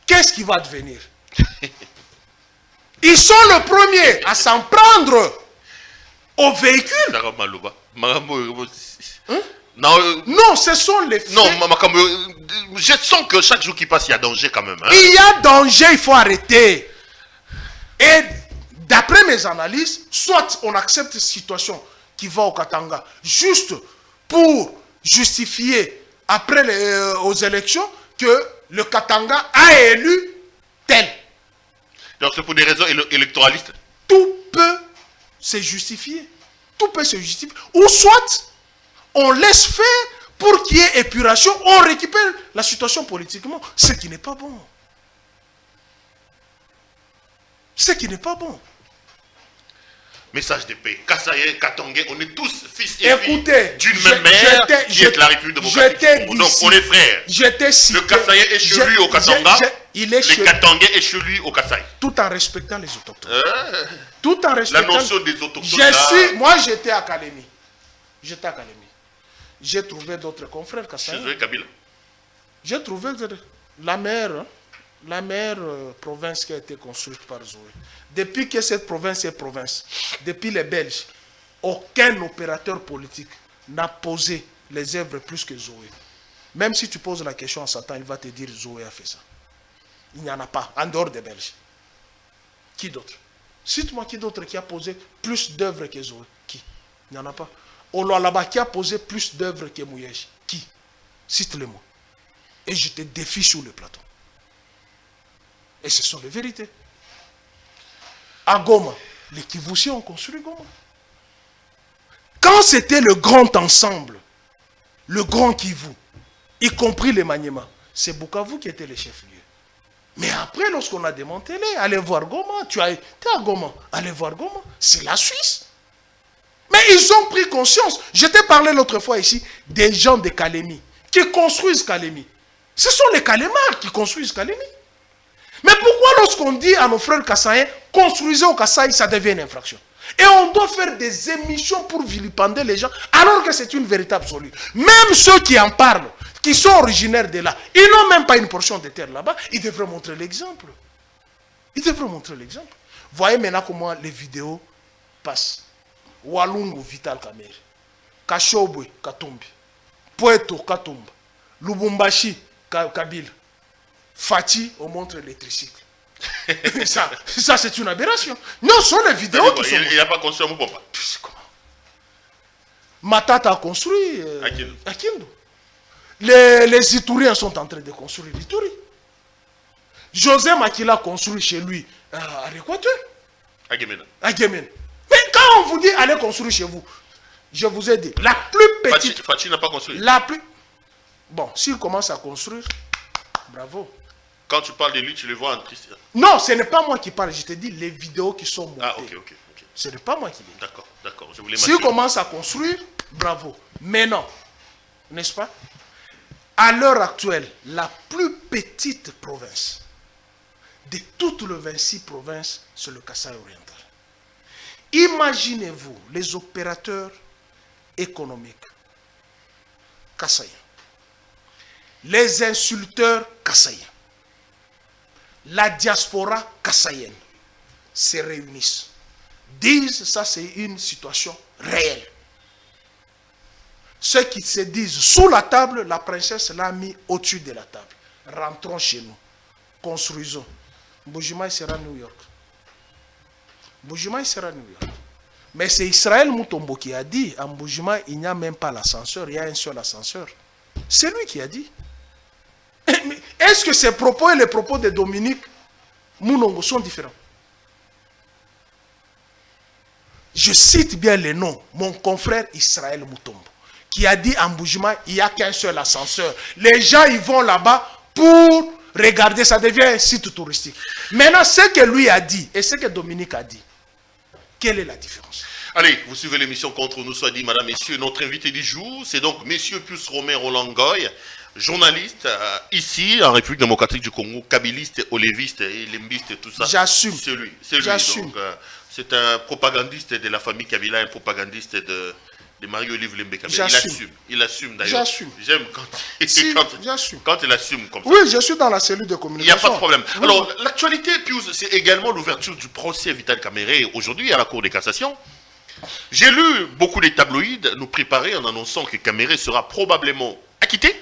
qu'est-ce qui va devenir? Ils sont les premiers à s'en prendre aux véhicules. Hein? Non, ce sont les faits. Non, je sens que chaque jour qui passe, il y a danger quand même. Hein? Il y a danger, il faut arrêter. Et d'après mes analyses, soit on accepte cette situation qui va au Katanga juste pour justifier après aux élections que le Katanga a élu tel. Donc c'est pour des raisons électoralistes. Tout peut se justifier. Tout peut se justifier. Ou soit on laisse faire pour qu'il y ait épuration, on récupère la situation politiquement. Ce qui n'est pas bon. Ce qui n'est pas bon. Message de paix. Kassaye, Katangais, on est tous fils et filles d'une même mère qui est la République démocratique. Donc on est frères. Le Kassaye est chez lui au Katanga. Le Katangais est chez lui au Kasaï. Tout en respectant les autochtones. Tout en respectant. La notion des autochtones. Moi j'étais à Kalemi. J'ai trouvé d'autres confrères Kassaïens. Chez Kabila. J'ai trouvé la mère province qui a été construite par Zoé. Depuis que cette province est province, depuis les Belges, aucun opérateur politique n'a posé les œuvres plus que Zoé. Même si tu poses la question à Satan, il va te dire Zoé a fait ça. Il n'y en a pas, en dehors des Belges. Qui d'autre? Cite-moi qui d'autre qui a posé plus d'œuvres que Zoé. Qui? Il n'y en a pas. Oloalaba qui a posé plus d'œuvres que Mouyej. Qui? Cite-le-moi. Et je te défie sur le plateau. Et ce sont les vérités. À Goma, les Kivussiens ont construit Goma. Quand c'était le grand ensemble, le grand Kivu, y compris les Maniema, c'est Bukavu qui était le chef-lieu. Mais après, lorsqu'on a démantelé, allez voir Goma, tu es à Goma, allez voir Goma, c'est la Suisse. Mais ils ont pris conscience. Je t'ai parlé l'autre fois ici des gens de Kalemi qui construisent Kalemi. Ce sont les Kalémars qui construisent Kalemi. Mais pourquoi lorsqu'on dit à nos frères Kassaïens, construisez au Kasaï, ça devient une infraction? Et on doit faire des émissions pour vilipender les gens, alors que c'est une véritable absolue. Même ceux qui en parlent, qui sont originaires de là, ils n'ont même pas une portion de terre là-bas, ils devraient montrer l'exemple. Ils devraient montrer l'exemple. Voyez maintenant comment les vidéos passent. Walungu Vital Kamerhe, Kashobwe Katumbi, Poeto Katumba, Lubumbashi Kabila, Fati, on montre les tricycles. ça c'est une aberration. Non, ce sont les vidéos qui sont... Il n'a pas construit un Moupomba. Comment? Matata a construit Akindo. Les Itouriens sont en train de construire l'Ituri. José Makila a construit chez lui à l'Équateur. À Guémena. À Guémena. Mais quand on vous dit allez construire chez vous, je vous ai dit, la plus petite... Fachi n'a pas construit. La plus... Bon, s'il commence à construire, bravo. Quand tu parles de lui, tu le vois en triste. Non, ce n'est pas moi qui parle, je te dis les vidéos qui sont montées. Ah, ok. Ce n'est pas moi qui les dis. D'accord. Je voulais S'il commence à construire, bravo. Mais non, n'est-ce pas? À l'heure actuelle, la plus petite province de toutes les 26 provinces, c'est le Kasaï oriental. Imaginez-vous les opérateurs économiques kassaïens, les insulteurs kassaïens, la diaspora kassaïenne se réunissent, disent ça c'est une situation réelle. Ceux qui se disent sous la table, la princesse l'a mis au-dessus de la table. Rentrons chez nous, construisons. Mbujima sera New York. Mbujima sera New York. Mais c'est Israël Moutombo qui a dit, à Mbujima, il n'y a même pas l'ascenseur, il y a un seul ascenseur. C'est lui qui a dit. Est-ce que ses propos et les propos de Dominique Mounongo sont différents? Je cite bien les noms. Mon confrère Israël Moutombo, qui a dit à Mbujima, il n'y a qu'un seul ascenseur. Les gens, ils vont là-bas pour regarder, ça devient un site touristique. Maintenant, ce que lui a dit et ce que Dominique a dit, quelle est la différence? Allez, vous suivez l'émission Contre nous soit dit, madame, messieurs. Notre invité du jour, c'est donc monsieur Pius Romain Roland Goy, journaliste ici, en République démocratique du Congo, kabiliste, oléviste et limbiste et tout ça. J'assume. C'est lui. J'assume. C'est un propagandiste de la famille Kabila, un propagandiste de Marie-Olive Lembe Kabila. Il assume d'ailleurs. J'assume. J'aime quand il assume comme ça. Oui, je suis dans la cellule de communication. Il n'y a pas de problème. Oui. Alors, l'actualité, Pius, c'est également l'ouverture du procès Vital Kamerhe aujourd'hui à la Cour de cassation. J'ai lu beaucoup de tabloïds nous préparer en annonçant que Kamerhe sera probablement acquitté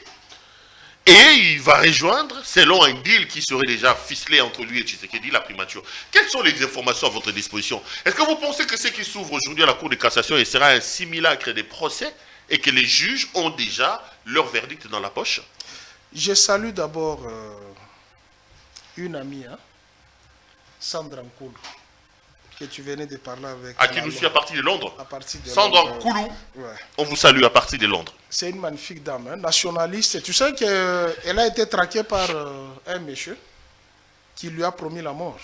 et il va rejoindre, selon un deal qui serait déjà ficelé entre lui et Tshisekedi, la primature. Quelles sont les informations à votre disposition? Est-ce que vous pensez que ce qui s'ouvre aujourd'hui à la Cour de cassation sera un simulacre des procès et que les juges ont déjà leur verdict dans la poche? Je salue d'abord une amie, Sandra Nkoulou, que tu venais de parler avec. À qui nous suit à partir de Londres. À partir de Sandra Londres, Nkoulou, ouais. On vous salue à partir de Londres. C'est une magnifique dame, nationaliste. Tu sais qu'elle a été traquée par un monsieur qui lui a promis la mort.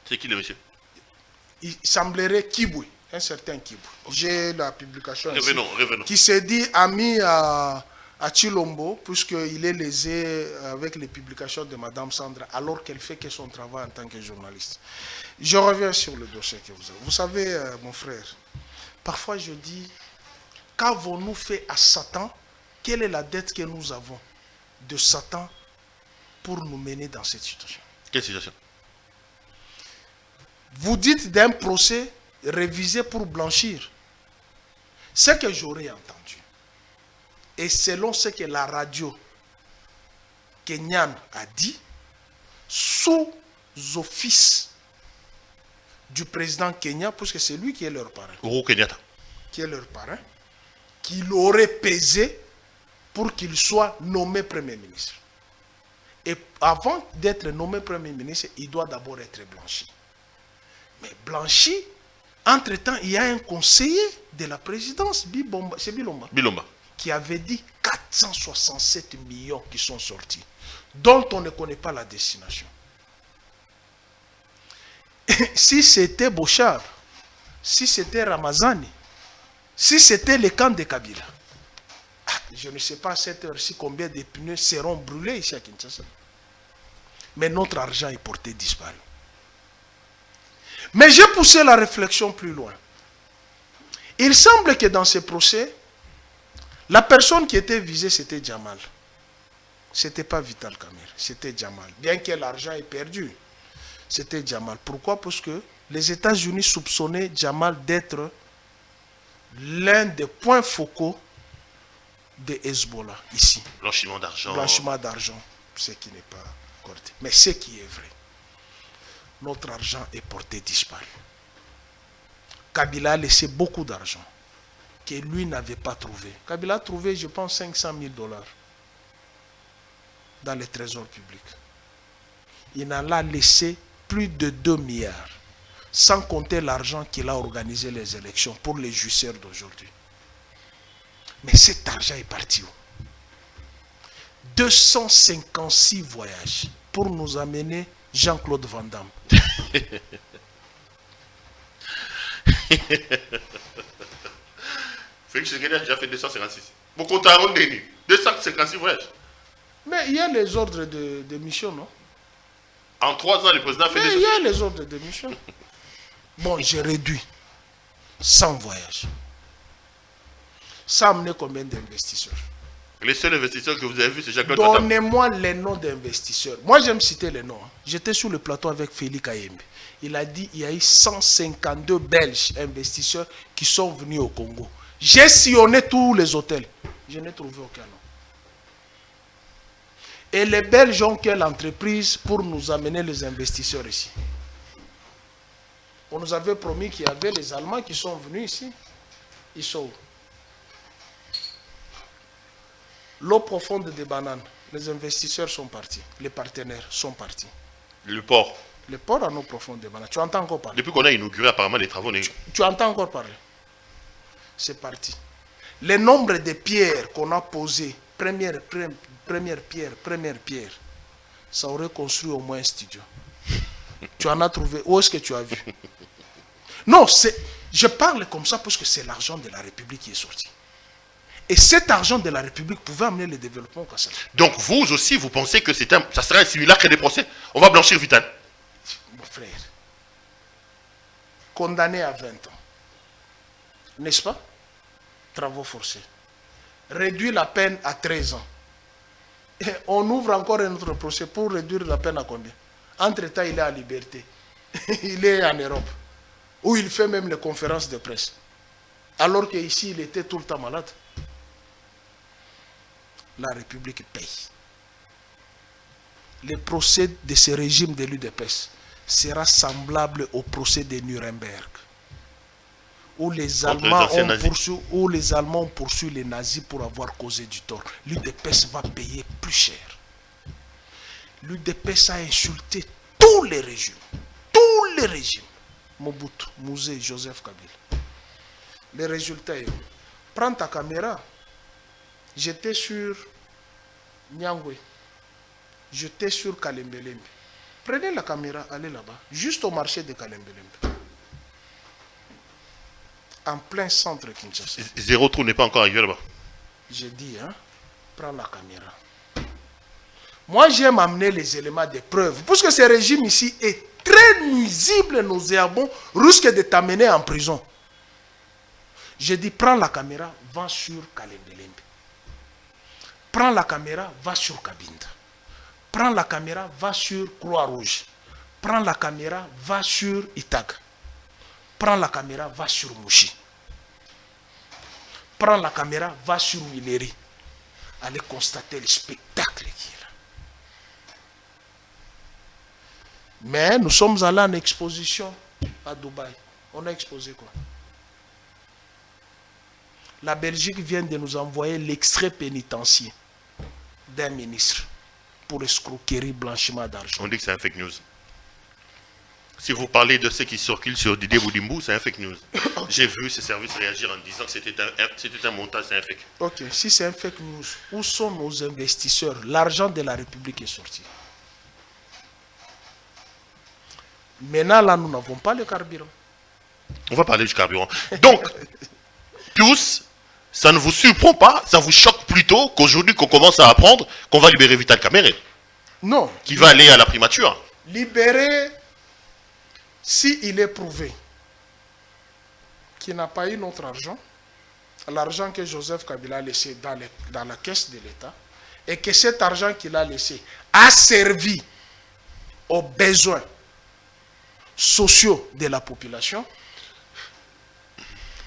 C'est qui le monsieur? Il semblerait Kibwe, un certain Kibwe. J'ai la publication Revenons. Qui s'est dit ami à Chilombo, puisqu'il est lésé avec les publications de Madame Sandra, alors qu'elle fait que son travail en tant que journaliste. Je reviens sur le dossier que vous avez. Vous savez, mon frère, parfois je dis, qu'avons-nous fait à Satan? Quelle est la dette que nous avons de Satan pour nous mener dans cette situation? Quelle situation? Vous dites d'un procès révisé pour blanchir. Ce que j'aurais entendu, et selon ce que la radio kenyane a dit, sous office du président Kenya, puisque c'est lui qui est leur parrain. Uhuru Kenyatta. Qui est leur parrain, qu'il aurait pesé pour qu'il soit nommé Premier ministre. Et avant d'être nommé Premier ministre, il doit d'abord être blanchi. Mais blanchi, entre-temps, il y a un conseiller de la présidence, c'est Bilomba, qui avait dit 467 millions qui sont sortis, dont on ne connaît pas la destination. Si c'était Bochar, si c'était Ramazani, si c'était le camp de Kabila, je ne sais pas à cette heure-ci combien de pneus seront brûlés ici à Kinshasa. Mais notre argent est porté disparu. Mais j'ai poussé la réflexion plus loin. Il semble que dans ce procès, la personne qui était visée, c'était Djamal. Ce n'était pas Vital Kamerhe, c'était Djamal. Bien que l'argent est perdu, c'était Djamal. Pourquoi? Parce que les États-Unis soupçonnaient Djamal d'être l'un des points focaux de Hezbollah, ici. Blanchiment d'argent. Blanchiment d'argent, ce qui n'est pas correct. Mais ce qui est vrai, notre argent est porté disparu. Kabila a laissé beaucoup d'argent que lui n'avait pas trouvé. Kabila a trouvé, je pense, 500 000 $ dans les trésors publics. Il en a laissé plus de 2 milliards. sans compter l'argent qu'il a organisé les élections pour les jouisseurs d'aujourd'hui. Mais cet argent est parti où? 256 voyages pour nous amener Jean-Claude Van Damme. Félix Tshisekedi a déjà fait 256. Mon compte à rond dernier. 256 voyages. Mais il y a les ordres de mission, non? En 3 ans, le président a fait Mais il y a les ordres de mission. Bon, j'ai réduit 100 voyages. Ça a amené combien d'investisseurs? Les seuls investisseurs que vous avez vus, c'est Jacques-Claude. Donnez-moi les noms d'investisseurs. Moi, j'aime citer les noms. J'étais sur le plateau avec Félix Kayembe. Il a dit qu'il y a eu 152 Belges investisseurs qui sont venus au Congo. J'ai sillonné tous les hôtels. Je n'ai trouvé aucun nom. Et les Belges ont quelle entreprise pour nous amener les investisseurs ici? On nous avait promis qu'il y avait les Allemands qui sont venus ici. Ils sont où? L'eau profonde des bananes. Les investisseurs sont partis. Les partenaires sont partis. Le port. Le port en eau profonde des bananes. Tu entends encore parler? Depuis qu'on a inauguré apparemment les travaux. Tu entends encore parler? C'est parti. Le nombre de pierres qu'on a posées, première pierre, ça aurait construit au moins un studio. Tu en as trouvé? Où est-ce que tu as vu? Non, je parle comme ça parce que c'est l'argent de la République qui est sorti. Et cet argent de la République pouvait amener le développement au Kassala. Donc vous aussi, vous pensez que ça sera un simulacre des procès? On va blanchir Vital? Mon frère, condamné à 20 ans, n'est-ce pas? Travaux forcés. Réduire la peine à 13 ans. Et on ouvre encore un autre procès pour réduire la peine à combien? Entre-temps, il est en liberté. Il est en Europe, où il fait même les conférences de presse. Alors qu'ici, il était tout le temps malade. La République paye. Le procès de ce régime de l'UDPS sera semblable au procès de Nuremberg, où les Allemands ont poursuivi les nazis pour avoir causé du tort. L'UDPS va payer plus cher. L'UDPS a insulté tous les régimes. Tous les régimes. Mobutu, Mouzé, Joseph Kabila. Le résultat est où? Prends ta caméra. J'étais sur Nyangwe. J'étais sur Kalembelembe. Prenez la caméra, allez là-bas. Juste au marché de Kalembelembe. En plein centre Kinshasa. Zéro trou n'est pas encore arrivé là-bas. J'ai dit, hein, prends la caméra. Moi, j'aime amener les éléments de preuve. Parce que ce régime ici est très nuisible et nauséabond, risque de t'amener en prison. J'ai dit, prends la caméra, va sur Kalembelembe. Prends la caméra, va sur Kabinda. Prends la caméra, va sur Croix-Rouge. Prends la caméra, va sur Itaga. Prends la caméra, va sur Mouchi. Prends la caméra, va sur Wileri. Allez constater le spectacle qui est là. Mais nous sommes allés en exposition à Dubaï. On a exposé quoi? La Belgique vient de nous envoyer l'extrait pénitentiaire d'un ministre pour escroquerie, blanchiment d'argent. On dit que c'est un fake news. Si vous parlez de ce qui circule sur Didier Boudimbo, c'est un fake news. J'ai vu ces services réagir en disant que c'était un montage, c'est un fake. Ok, si c'est un fake news, où sont nos investisseurs? L'argent de la République est sorti. Maintenant, là, nous n'avons pas le carburant. On va parler du carburant. Donc, tous, ça ne vous surprend pas, ça vous choque plutôt qu'aujourd'hui qu'on commence à apprendre qu'on va libérer Vital Kamerhe. Non. Qui va aller à la primature. Libérer, s'il est prouvé qu'il n'a pas eu notre argent, l'argent que Joseph Kabila a laissé dans la caisse de l'État, et que cet argent qu'il a laissé a servi aux besoins sociaux de la population,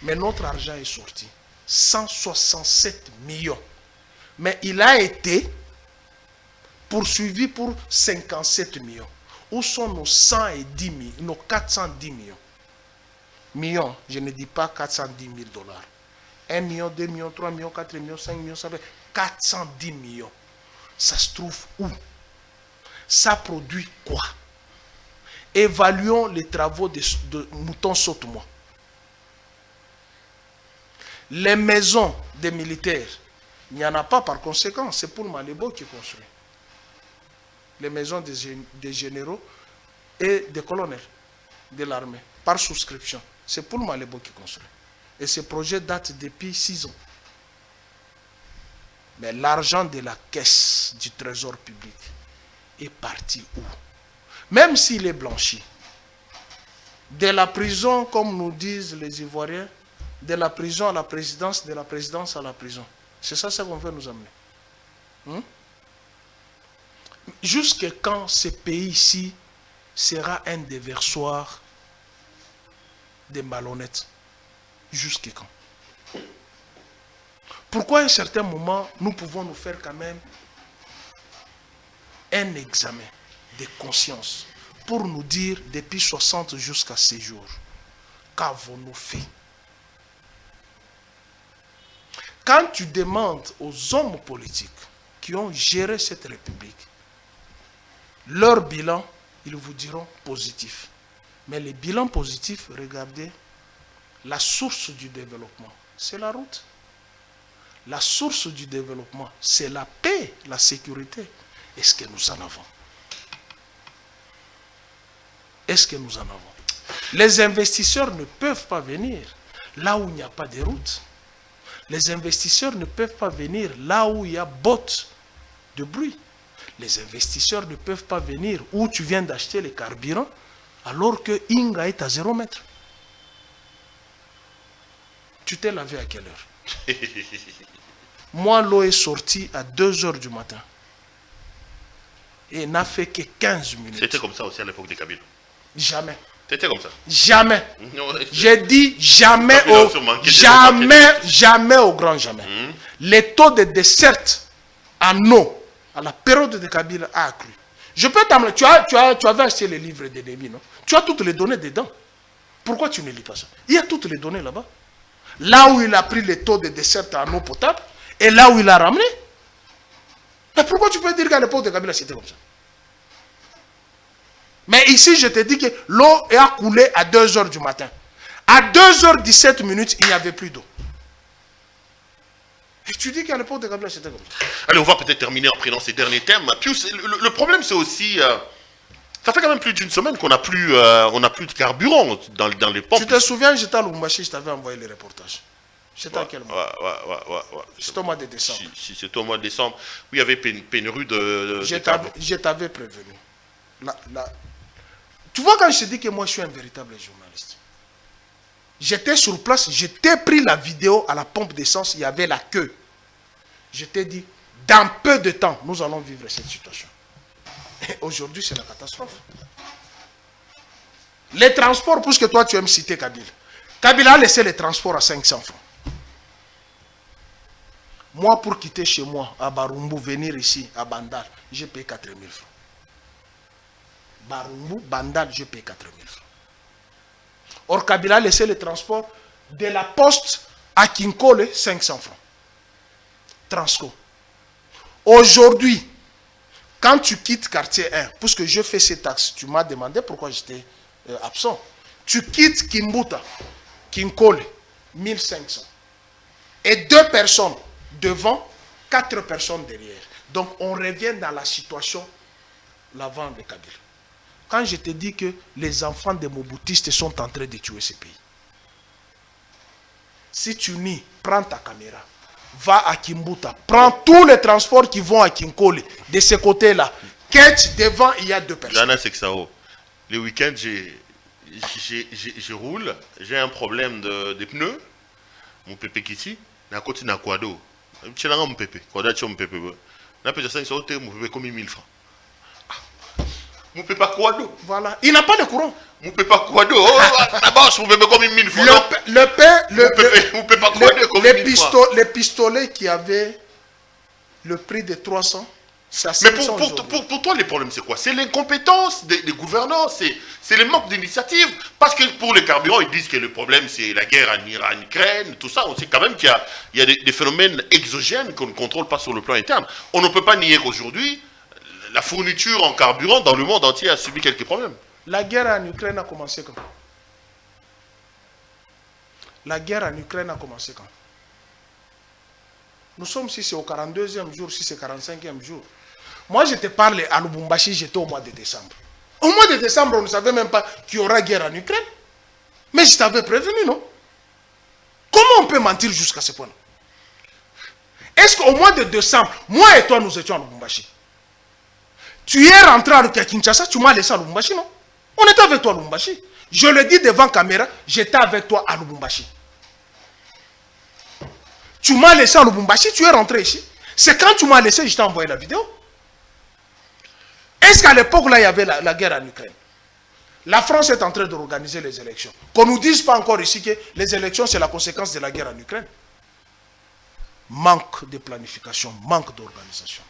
mais notre argent est sorti. 167 millions. Mais il a été poursuivi pour 57 millions. Où sont nos 110 millions, nos 410 millions? Millions, je ne dis pas 410 000 dollars. 1 million, 2 millions, 3 millions, 4 millions, 5 millions, ça fait 410 millions. Ça se trouve où? Ça produit quoi? Évaluons les travaux de Mouton Saute-moi. Les maisons des militaires, il n'y en a pas par conséquent, c'est pour Malébo qui construit. Les maisons des généraux et des colonels de l'armée, par souscription. C'est pour Malébo qui construit. Et ce projet date depuis 6 ans. Mais l'argent de la caisse du trésor public est parti où? Même s'il est blanchi. De la prison, comme nous disent les Ivoiriens, de la prison à la présidence, de la présidence à la prison. C'est ça qu'on veut nous amener. Jusqu'à quand ce pays-ci sera un déversoir des malhonnêtes? Jusqu'à quand? Pourquoi à un certain moment, nous pouvons nous faire quand même un examen de conscience pour nous dire, depuis 60 jusqu'à ces jours, qu'avons-nous fait? Quand tu demandes aux hommes politiques qui ont géré cette République, leur bilan, ils vous diront positif. Mais les bilans positifs, regardez, la source du développement, c'est la route. La source du développement, c'est la paix, la sécurité. Est-ce que nous en avons? Est-ce que nous en avons? Les investisseurs ne peuvent pas venir là où il n'y a pas de route. Les investisseurs ne peuvent pas venir là où il y a bottes de bruit. Les investisseurs ne peuvent pas venir où tu viens d'acheter les carburants alors que Inga est à 0 mètre. Tu t'es lavé à quelle heure? Moi, l'eau est sortie à 2 heures du matin. Et n'a fait que 15 minutes. C'était comme ça aussi à l'époque des Kabila? Jamais. C'était comme ça? Jamais. Non, j'ai dit jamais jamais au grand jamais. Les taux de desserte en eau à la période de Kabila a accru. Je peux t'amener. Tu avais acheté les livres de Némi, non? Tu as toutes les données dedans. Pourquoi tu ne lis pas ça? Il y a toutes les données là-bas. Là où il a pris les taux de desserte en eau potable et là où il a ramené. Mais pourquoi tu peux dire qu'à l'époque de Kabila c'était comme ça? Mais ici, je te dis que l'eau a coulé à 2 heures du matin. À 2h17 minutes, il n'y avait plus d'eau. Et tu dis qu'à l'époque de Kabila, c'était comme ça. Allez, on va peut-être terminer en prenant ces derniers thèmes. Puis, le problème, c'est aussi... ça fait quand même plus d'une semaine qu'on n'a plus, plus de carburant dans les pompes. Tu te souviens, j'étais à Lubumbashi, je t'avais envoyé les reportages. C'était à quel mois? C'était au mois de décembre. Si c'était au mois de décembre, où il y avait pénurie de je t'avais prévenu. Tu vois, quand je te dis que moi je suis un véritable journaliste, j'étais sur place, j'étais pris la vidéo à la pompe d'essence, il y avait la queue. Je t'ai dit, dans peu de temps, nous allons vivre cette situation. Et aujourd'hui, c'est la catastrophe. Les transports, puisque toi tu aimes citer Kabila. Kabila a laissé les transports à 500 francs. Moi, pour quitter chez moi, à Barumbu, venir ici, à Bandar, j'ai payé 4 000 francs. Barumbu, Bandar, j'ai payé 4 000 francs. Or, Kabila a laissé le transport de la poste à Kinkole, 500 francs. Transco. Aujourd'hui, quand tu quittes quartier 1, puisque je fais ces taxes, tu m'as demandé pourquoi j'étais absent. Tu quittes Kimbuta, Kinkole, 1500. Et 2 personnes devant, 4 personnes derrière. Donc, on revient dans la situation l'avant de Kabila. Quand je te dis que les enfants des Mobutistes sont en train de tuer ce pays, si tu nie, prends ta caméra, va à Kimbuta, prends tous les transports qui vont à Kinkole, de ce côté-là. Ketch, devant, il y a 2 personnes. Lana Sexao, le week-end, je roule, j'ai un problème de pneus, mon pépé qui ici, na côté na Kwado. Je n'ai mon pépé, Kwado tu mon pépé. Na pépé ça il mon pépé comme 1000 francs. Mon pépé pas Kwado. Voilà, il n'a pas de courant. Mon pépé pas Kwado. D'abord mon pépé comme 1000 francs. Les pistolets qui avaient le prix de 300. Mais pour toi, les problèmes, c'est quoi? C'est l'incompétence des gouvernants, c'est le manque d'initiative. Parce que pour les carburants, ils disent que le problème, c'est la guerre en Iran, en Ukraine, tout ça. On sait quand même qu'il y a des phénomènes exogènes qu'on ne contrôle pas sur le plan interne. On ne peut pas nier qu'aujourd'hui, la fourniture en carburant dans le monde entier a subi quelques problèmes. La guerre en Ukraine a commencé quand? La guerre en Ukraine a commencé quand? Nous sommes, si c'est au 42e jour, si c'est 45e jour. Moi, je te parle à Lubumbashi, j'étais au mois de décembre. Au mois de décembre, on ne savait même pas qu'il y aura guerre en Ukraine. Mais je t'avais prévenu, non? Comment on peut mentir jusqu'à ce point-là? Est-ce qu'au mois de décembre, moi et toi, nous étions à Lubumbashi? Tu es rentré à Kinshasa, tu m'as laissé à Lubumbashi, non? On était avec toi à Lubumbashi. Je le dis devant caméra, j'étais avec toi à Lubumbashi. Tu m'as laissé à Lubumbashi, tu es rentré ici. C'est quand tu m'as laissé, je t'ai envoyé la vidéo. Est-ce qu'à l'époque, là, il y avait la guerre en Ukraine? La France est en train d'organiser les élections. Qu'on ne nous dise pas encore ici que les élections, c'est la conséquence de la guerre en Ukraine. Manque de planification, manque d'organisation.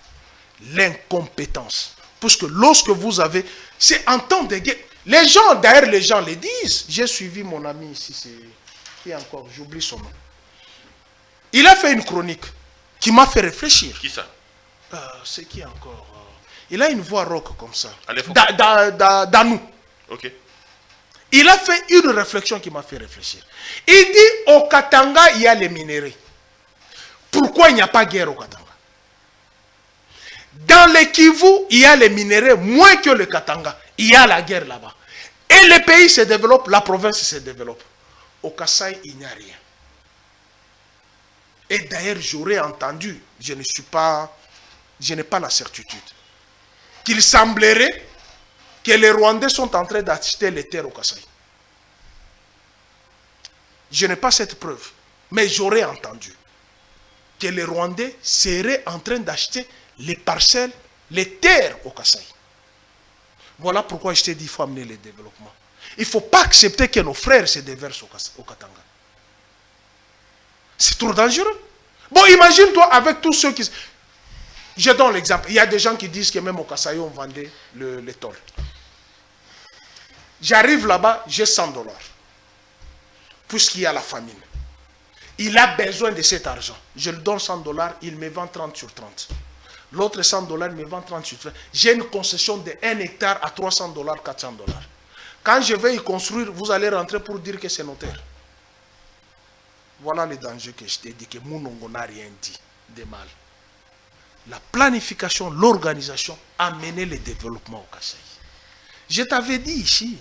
L'incompétence. Parce que lorsque vous avez... C'est en temps de guerre. Les gens, d'ailleurs, les gens le disent. J'ai suivi mon ami ici, c'est... Qui encore? J'oublie son nom. Il a fait une chronique qui m'a fait réfléchir. Qui ça? C'est qui encore? Il a une voix rock comme ça. Danou. Ok. Il a fait une réflexion qui m'a fait réfléchir. Il dit, au Katanga, il y a les minéraux. Pourquoi il n'y a pas de guerre au Katanga? Dans le Kivu, il y a les minéraux moins que le Katanga. Il y a la guerre là-bas. Et le pays se développe, la province se développe. Au Kasaï, il n'y a rien. Et d'ailleurs, j'aurais entendu, je n'ai pas la certitude, qu'il semblerait que les Rwandais sont en train d'acheter les terres au Kasaï. Je n'ai pas cette preuve, mais j'aurais entendu que les Rwandais seraient en train d'acheter les parcelles, les terres au Kasaï. Voilà pourquoi je t'ai dit qu'il faut amener le développement. Il ne faut pas accepter que nos frères se déversent au Katanga. C'est trop dangereux. Bon, imagine-toi avec tous ceux qui... Je donne l'exemple. Il y a des gens qui disent que même au Kasaï, on vendait les tôles. J'arrive là-bas, j'ai $100. Puisqu'il y a la famine. Il a besoin de cet argent. Je lui donne $100, il me vend 30 sur 30. L'autre $100, il me vend 30 sur 30. J'ai une concession de 1 hectare à $300, $400. Quand je vais y construire, vous allez rentrer pour dire que c'est notaire. Voilà le danger que je t'ai dit, que Mounongo n'a rien dit de mal. La planification, l'organisation a mené le développement au Kasaï. Je t'avais dit ici,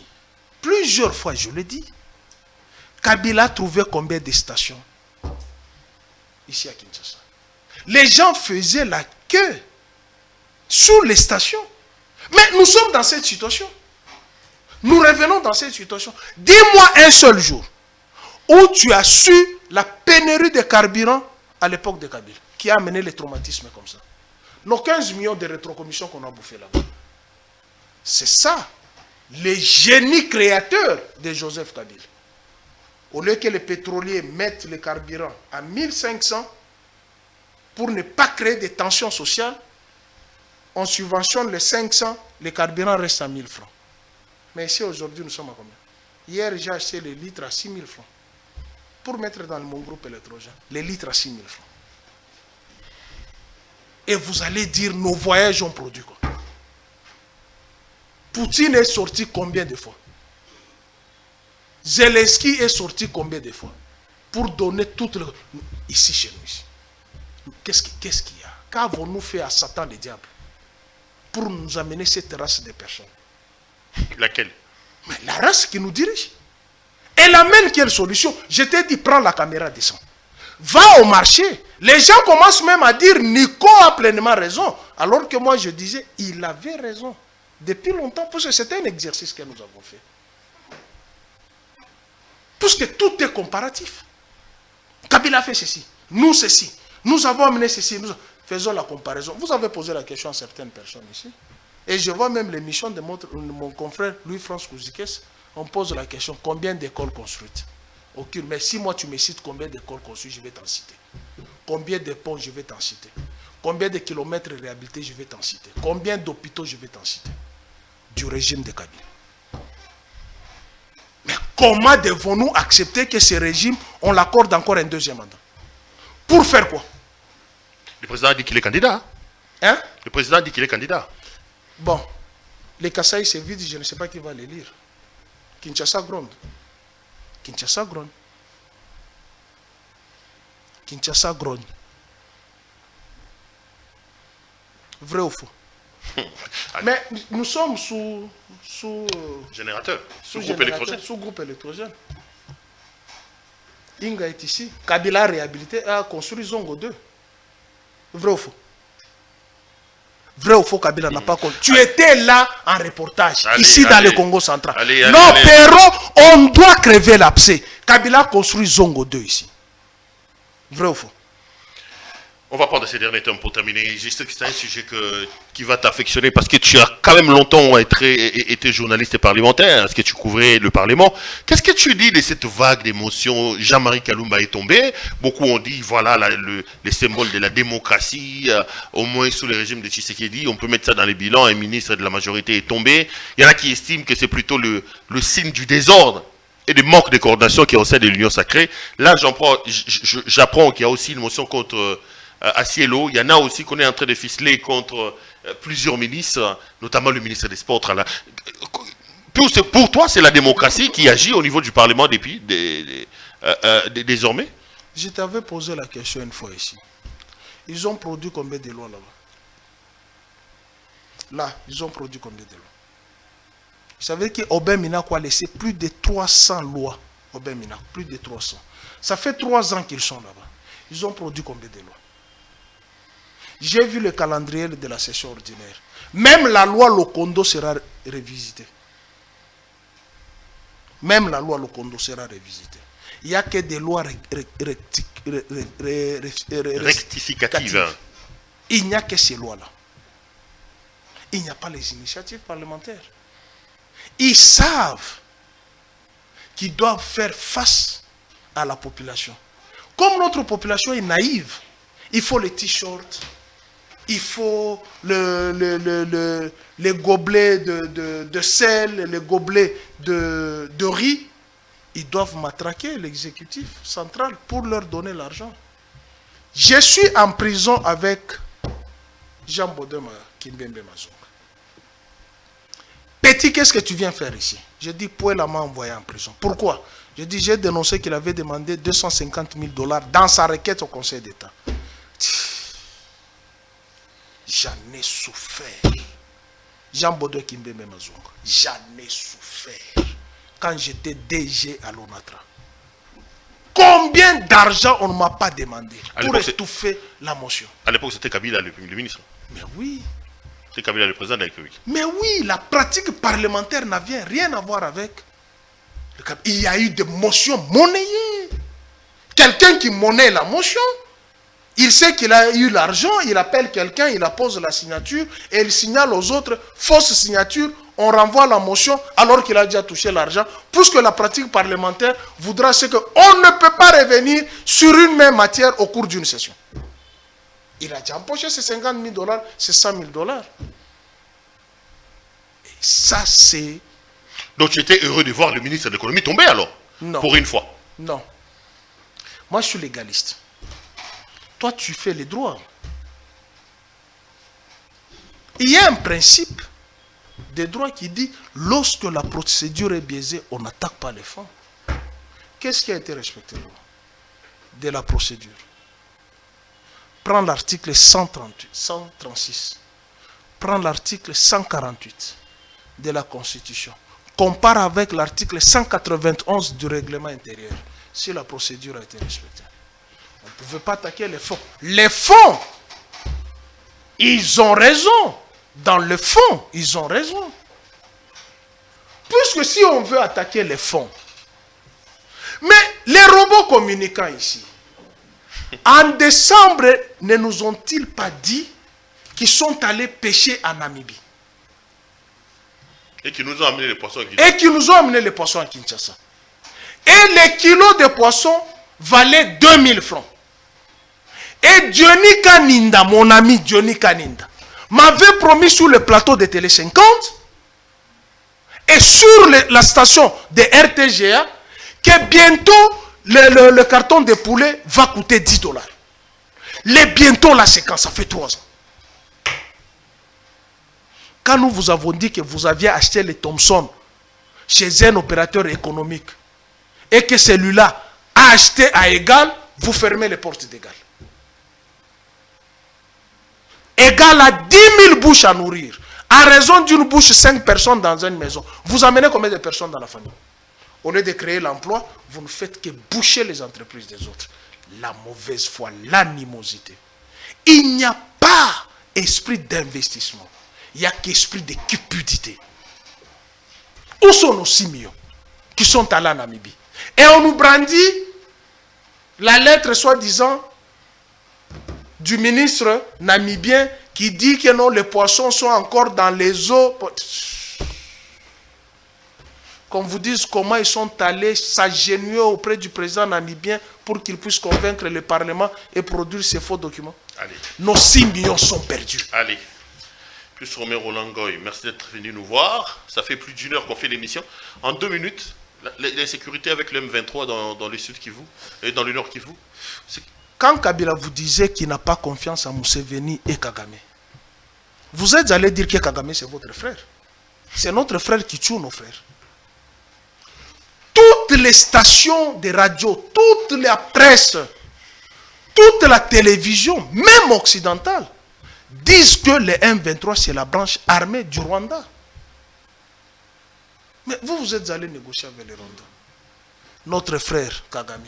plusieurs fois je l'ai dit, Kabila a trouvé combien de stations ici à Kinshasa? Les gens faisaient la queue sous les stations. Mais nous sommes dans cette situation. Nous revenons dans cette situation. Dis-moi un seul jour où tu as su la pénurie de carburant à l'époque de Kabila, qui a amené les traumatismes comme ça. Nos 15 millions de rétrocommissions qu'on a bouffé là-bas. C'est ça, les génies créateurs de Joseph Kabila. Au lieu que les pétroliers mettent le carburant à 1500 pour ne pas créer de tensions sociales, on subventionne les 500, le carburant reste à 1000 francs. Mais ici, aujourd'hui, nous sommes à combien? Hier, j'ai acheté les litres à 6000 francs. Pour mettre dans mon groupe électrogène, les litres à 6000 francs. Et vous allez dire, nos voyages ont produit quoi? Poutine est sorti combien de fois? Zelensky est sorti combien de fois? Pour donner toute le... Ici, chez nous, ici. Qu'est-ce qu'il y a? Qu'avons-nous fait à Satan le diable pour nous amener cette race de personnes? Laquelle? Mais la race qui nous dirige. Elle amène quelle solution? Je t'ai dit, prends la caméra, descends. Va au marché. Les gens commencent même à dire, Nico a pleinement raison. Alors que moi, je disais, il avait raison. Depuis longtemps, parce que c'était un exercice que nous avons fait. Parce que tout est comparatif. Kabila a fait ceci, nous ceci, nous avons amené ceci, faisons la comparaison. Vous avez posé la question à certaines personnes ici. Et je vois même l'émission de mon confrère Louis-France Kouzikes. On pose la question, combien d'écoles construites? Aucune. Mais si moi tu me cites combien d'écoles construites, je vais t'en citer. Combien de ponts, je vais t'en citer. Combien de kilomètres réhabilités, je vais t'en citer. Combien d'hôpitaux, je vais t'en citer. Du régime de Kabila. Mais comment devons-nous accepter que ce régime, on l'accorde encore un deuxième mandat? Pour faire quoi? Le président a dit qu'il est candidat. Hein? Le président dit qu'il est candidat. Bon, Les Kasaï se vident, je ne sais pas qui va les lire. Kinshasa gronde. Kinshasa grogne. Kinshasa grogne. Vrai ou faux? Mais nous sommes sous générateur, sous groupe électrogène. Sous groupe électrogène. Inga est ici. Kabila a réhabilité, a construit Zongo 2. Vrai ou faux? Vrai ou faux, Kabila n'a pas construit. Tu étais là en reportage, ici dans le Congo central. Non, Perro, on doit crever l'abcès. Kabila a construit Zongo 2 ici. Vrai ou faux? On va prendre ces derniers termes pour terminer. Juste que c'est un sujet qui va t'affectionner parce que tu as quand même longtemps été journaliste et parlementaire. Est-ce que tu couvrais le Parlement? Qu'est-ce que tu dis de cette vague d'émotions? Jean-Marie Kalumba est tombé. Beaucoup ont dit, voilà, les symboles de la démocratie, au moins sous le régime de Tshisekedi. On peut mettre ça dans les bilans. Un ministre de la majorité est tombé. Il y en a qui estiment que c'est plutôt le signe du désordre et du manque de coordination qui est au sein de l'Union sacrée. Là, j'apprends qu'il y a aussi une motion contre... à Cielo, il y en a aussi qu'on est en train de ficeler contre plusieurs ministres, notamment le ministre des Sports. Pour toi, c'est la démocratie qui agit au niveau du Parlement désormais? Je t'avais posé la question une fois ici. Ils ont produit combien de lois là-bas? Là, ils ont produit combien de lois? Vous savez qu'Aubin Minaku a laissé plus de 300 lois. Aubin Minaku, plus de 300. Ça fait 3 ans qu'ils sont là-bas. Ils ont produit combien de lois? J'ai vu le calendrier de la session ordinaire. Même la loi Lokondo sera révisitée. Même la loi Lokondo sera révisitée. Il n'y a que des lois rectificatives. Il n'y a que ces lois-là. Il n'y a pas les initiatives parlementaires. Ils savent qu'ils doivent faire face à la population. Comme notre population est naïve, il faut les t-shirts, il faut les gobelets de sel, les gobelets de riz. Ils doivent matraquer l'exécutif central pour leur donner l'argent. Je suis en prison avec Jean Bodema Kimbembe Mazonga. Petit, qu'est-ce que tu viens faire ici? Je dis, Pouella m'a envoyé en prison. Pourquoi? Je dis, j'ai dénoncé qu'il avait demandé 250 000 $ dans sa requête au Conseil d'État. J'en ai souffert. Jean Bodema Kimbembe Mazonga. J'en ai souffert. Quand j'étais DG à l'ONATRA. Combien d'argent on ne m'a pas demandé pour étouffer la motion? À l'époque, c'était Kabila le ministre. Mais oui. C'est Kabila le président de la République. Mais oui, la pratique parlementaire n'avait rien à voir avec. Il y a eu des motions monnayées. Quelqu'un qui monnaie la motion, il sait qu'il a eu l'argent, il appelle quelqu'un, il appose la signature et il signale aux autres, fausse signature, on renvoie la motion alors qu'il a déjà touché l'argent, puisque la pratique parlementaire voudra ce qu'on ne peut pas revenir sur une même matière au cours d'une session. Il a déjà empoché ses 50 000 $, ses 100 000 $. Et ça, c'est... Donc tu étais heureux de voir le ministre de l'économie tomber alors? Non. Pour une fois? Non. Moi, je suis légaliste. Toi, tu fais les droits. Il y a un principe des droits qui dit lorsque la procédure est biaisée, on n'attaque pas les fonds. Qu'est-ce qui a été respecté de la procédure? Prends l'article 136. Prends l'article 148 de la Constitution. Compare avec l'article 191 du règlement intérieur. Si la procédure a été respectée. On ne pouvait pas attaquer les fonds. Les fonds, ils ont raison. Dans le fond, ils ont raison. Puisque si on veut attaquer les fonds, mais les robots communicants ici, en décembre, ne nous ont-ils pas dit qu'ils sont allés pêcher en Namibie? Et qui nous ont amené les poissons à Kinshasa. Et qui nous ont amené les poissons à Kinshasa. Et les kilos de poissons valaient 2000 francs. Et Diony Kaninda, mon ami Diony Kaninda, m'avait promis sur le plateau de Télé 50 et sur la station de RTGA que bientôt le carton de poulet va coûter 10 $. Les bientôt la séquence, ça fait 3 ans. Quand nous vous avons dit que vous aviez acheté les Thomson chez un opérateur économique et que celui-là a acheté à égal, vous fermez les portes d'égal. Égal à 10 000 bouches à nourrir. À raison d'une bouche, 5 personnes dans une maison. Vous amenez combien de personnes dans la famille? Au lieu de créer l'emploi, vous ne faites que boucher les entreprises des autres. La mauvaise foi, l'animosité. Il n'y a pas esprit d'investissement. Il n'y a qu'esprit de cupidité. Où sont nos 6 millions qui sont allés en Namibie? Et on nous brandit la lettre soi-disant du ministre namibien qui dit que non, les poissons sont encore dans les eaux. Qu'on vous dise comment ils sont allés s'agenouiller auprès du président namibien pour qu'il puisse convaincre le Parlement et produire ces faux documents. Allez. Nos 6 millions sont perdus. Allez. Plus Romain Roland Goy, merci d'être venu nous voir. Ça fait plus d'1 heure qu'on fait l'émission. En 2 minutes, l'insécurité avec le M23 dans le sud Kivu et dans le nord Kivu. Quand Kabila vous disait qu'il n'a pas confiance en Museveni et Kagame, vous êtes allé dire que Kagame c'est votre frère. C'est notre frère qui tue nos frères. Toutes les stations de radio, toute la presse, toute la télévision, même occidentale, disent que le M23 c'est la branche armée du Rwanda. Mais vous êtes allé négocier avec les Rwandais. Notre frère Kagame.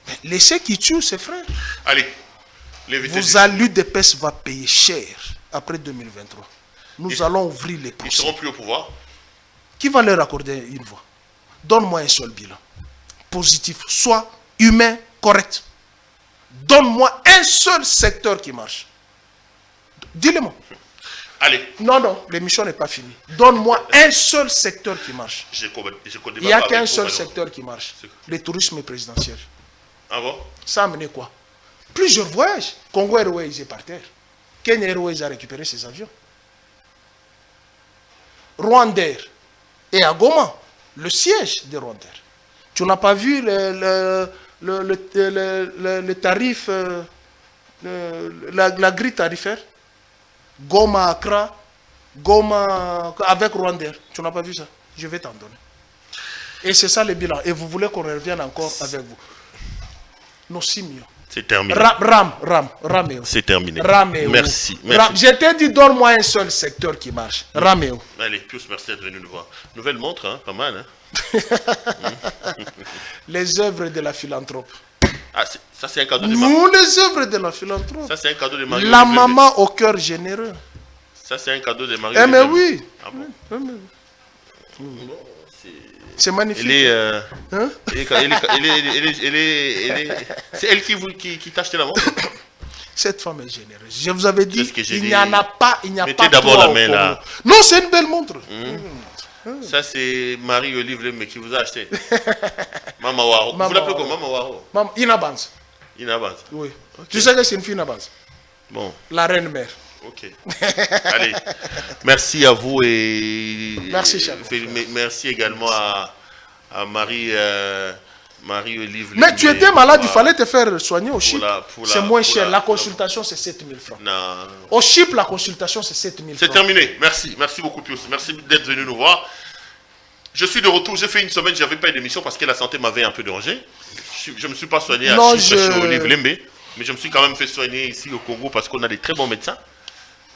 Mais laissez qui tue ses frères. Allez. Vous allez, l'UDPS va payer cher après 2023. Nous allons ouvrir les procès. Ils seront plus au pouvoir. Qui va leur accorder une voix? Donne-moi un seul bilan. Positif, soit humain, correct. Donne-moi un seul secteur qui marche. Dis-le-moi. Allez. Non, l'émission n'est pas finie. Donne-moi un seul secteur qui marche. Il n'y a qu'un seul secteur qui marche. Le tourisme présidentiel. Ah bon? Ça a amené quoi? Plusieurs voyages. Congo Airways est par terre. Kenya Airways a récupéré ses avions. Rwandair et à Goma, le siège de Rwandair. Tu n'as pas vu le tarif, la grille tarifaire? Goma Accra, Goma avec Rwandair. Tu n'as pas vu ça? Je vais t'en donner. Et c'est ça le bilan. Et vous voulez qu'on revienne encore avec vous? Nos 6 millions. C'est terminé. Raméo. C'est terminé. Raméo. Merci. Je t'ai dit, donne-moi un seul secteur qui marche. Raméo. Allez, Pius, merci d'être venu nous voir. Nouvelle montre, hein, pas mal. Hein. Les œuvres de la philanthrope. Ah, ça c'est un cadeau de Marie. Nous, les œuvres de la philanthrope. Ça c'est un cadeau de Marie. La maman au cœur généreux. Ça c'est un cadeau de Marie. Eh mais oui. Ah bon? C'est magnifique. C'est elle qui t'a acheté la montre. Cette femme est généreuse. Je vous avais dit, il n'y en a pas. Mettez d'abord la main là. Non, c'est une belle montre. Ça c'est Marie-Olive Lembe qui vous a acheté. Mama Waro. Vous l'appelez comment, Mama Waro? Inabans. Inabans. Oui. Okay. Tu sais que c'est une fille Inabans. Bon. La reine mère. Ok. Allez. Merci à vous et merci, cher. Merci également à Marie-Olive. Mais tu étais malade, il fallait te faire soigner au CHIP. C'est moins cher. La consultation, c'est 7 000 francs. Non. Au CHIP, la consultation, c'est 7 000 francs. C'est terminé. Merci. Merci beaucoup, Pius. Merci d'être venu nous voir. Je suis de retour. J'ai fait une semaine, je n'avais pas d'émission parce que la santé m'avait un peu dérangé. Je ne me suis pas soigné à chez Olive Lembe, mais je me suis quand même fait soigner ici au Congo parce qu'on a des très bons médecins.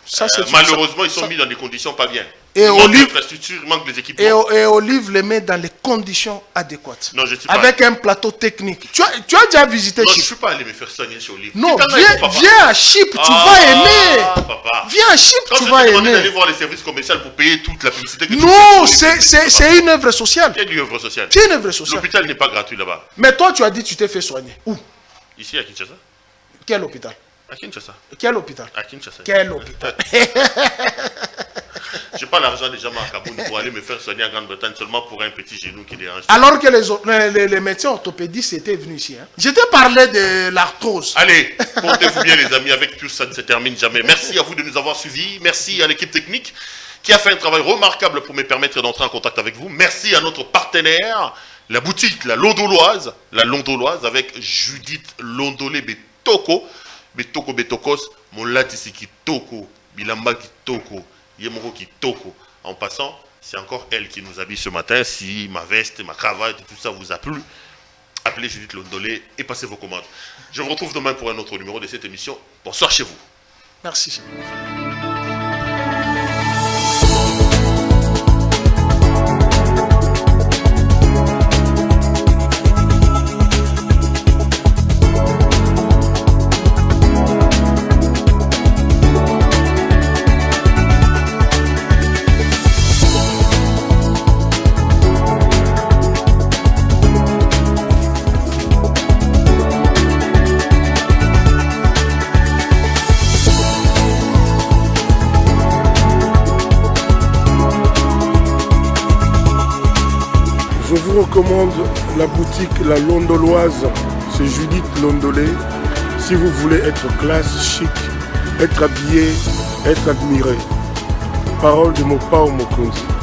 Ça, malheureusement, ils sont mis dans des conditions pas bien. Et il manque l'infrastructure, il manque les équipements. Et Olive les met dans les conditions adéquates. Non, je suis pas avec un plateau technique. Tu as déjà visité Chip? Non, je ne suis pas allé me faire soigner chez Olive. Non, viens à Chip, tu vas aimer. Papa. Viens à Chip, tu vas aimer. D'aller voir les services commerciaux pour payer toute la publicité que non, c'est une œuvre sociale. Quelle œuvre sociale? C'est une œuvre sociale. L'hôpital n'est pas gratuit là-bas. Mais toi, tu as dit que tu t'es fait soigner. Où? Ici, à Kinshasa. Quel hôpital? À Kinshasa. Quel hôpital? À Kinshasa. Quel hôpital? Je n'ai pas l'argent déjà à Kaboul pour aller me faire soigner en Grande-Bretagne seulement pour un petit genou qui dérange. Alors que les médecins orthopédistes étaient venus ici. Hein? Je t'ai parlé de l'arthrose. Allez, portez-vous bien les amis, avec tout ça ne se termine jamais. Merci à vous de nous avoir suivis. Merci à l'équipe technique qui a fait un travail remarquable pour me permettre d'entrer en contact avec vous. Merci à notre partenaire, la boutique, la Londoloise avec Judith Londolé Betoko. Betoko Betokos, mon latisiki Toko, Bilamba Kitoko. Yemoko Kitoko. En passant, c'est encore elle qui nous habille ce matin. Si ma veste, ma cravate et tout ça vous a plu, appelez Judith Londolé et passez vos commandes. Je vous retrouve demain pour un autre numéro de cette émission. Bonsoir chez vous. Merci. Je vous recommande la boutique La Londoloise, c'est Judith Londolé. Si vous voulez être classe, chic, être habillé, être admiré. Parole de Mopao Mokonzi.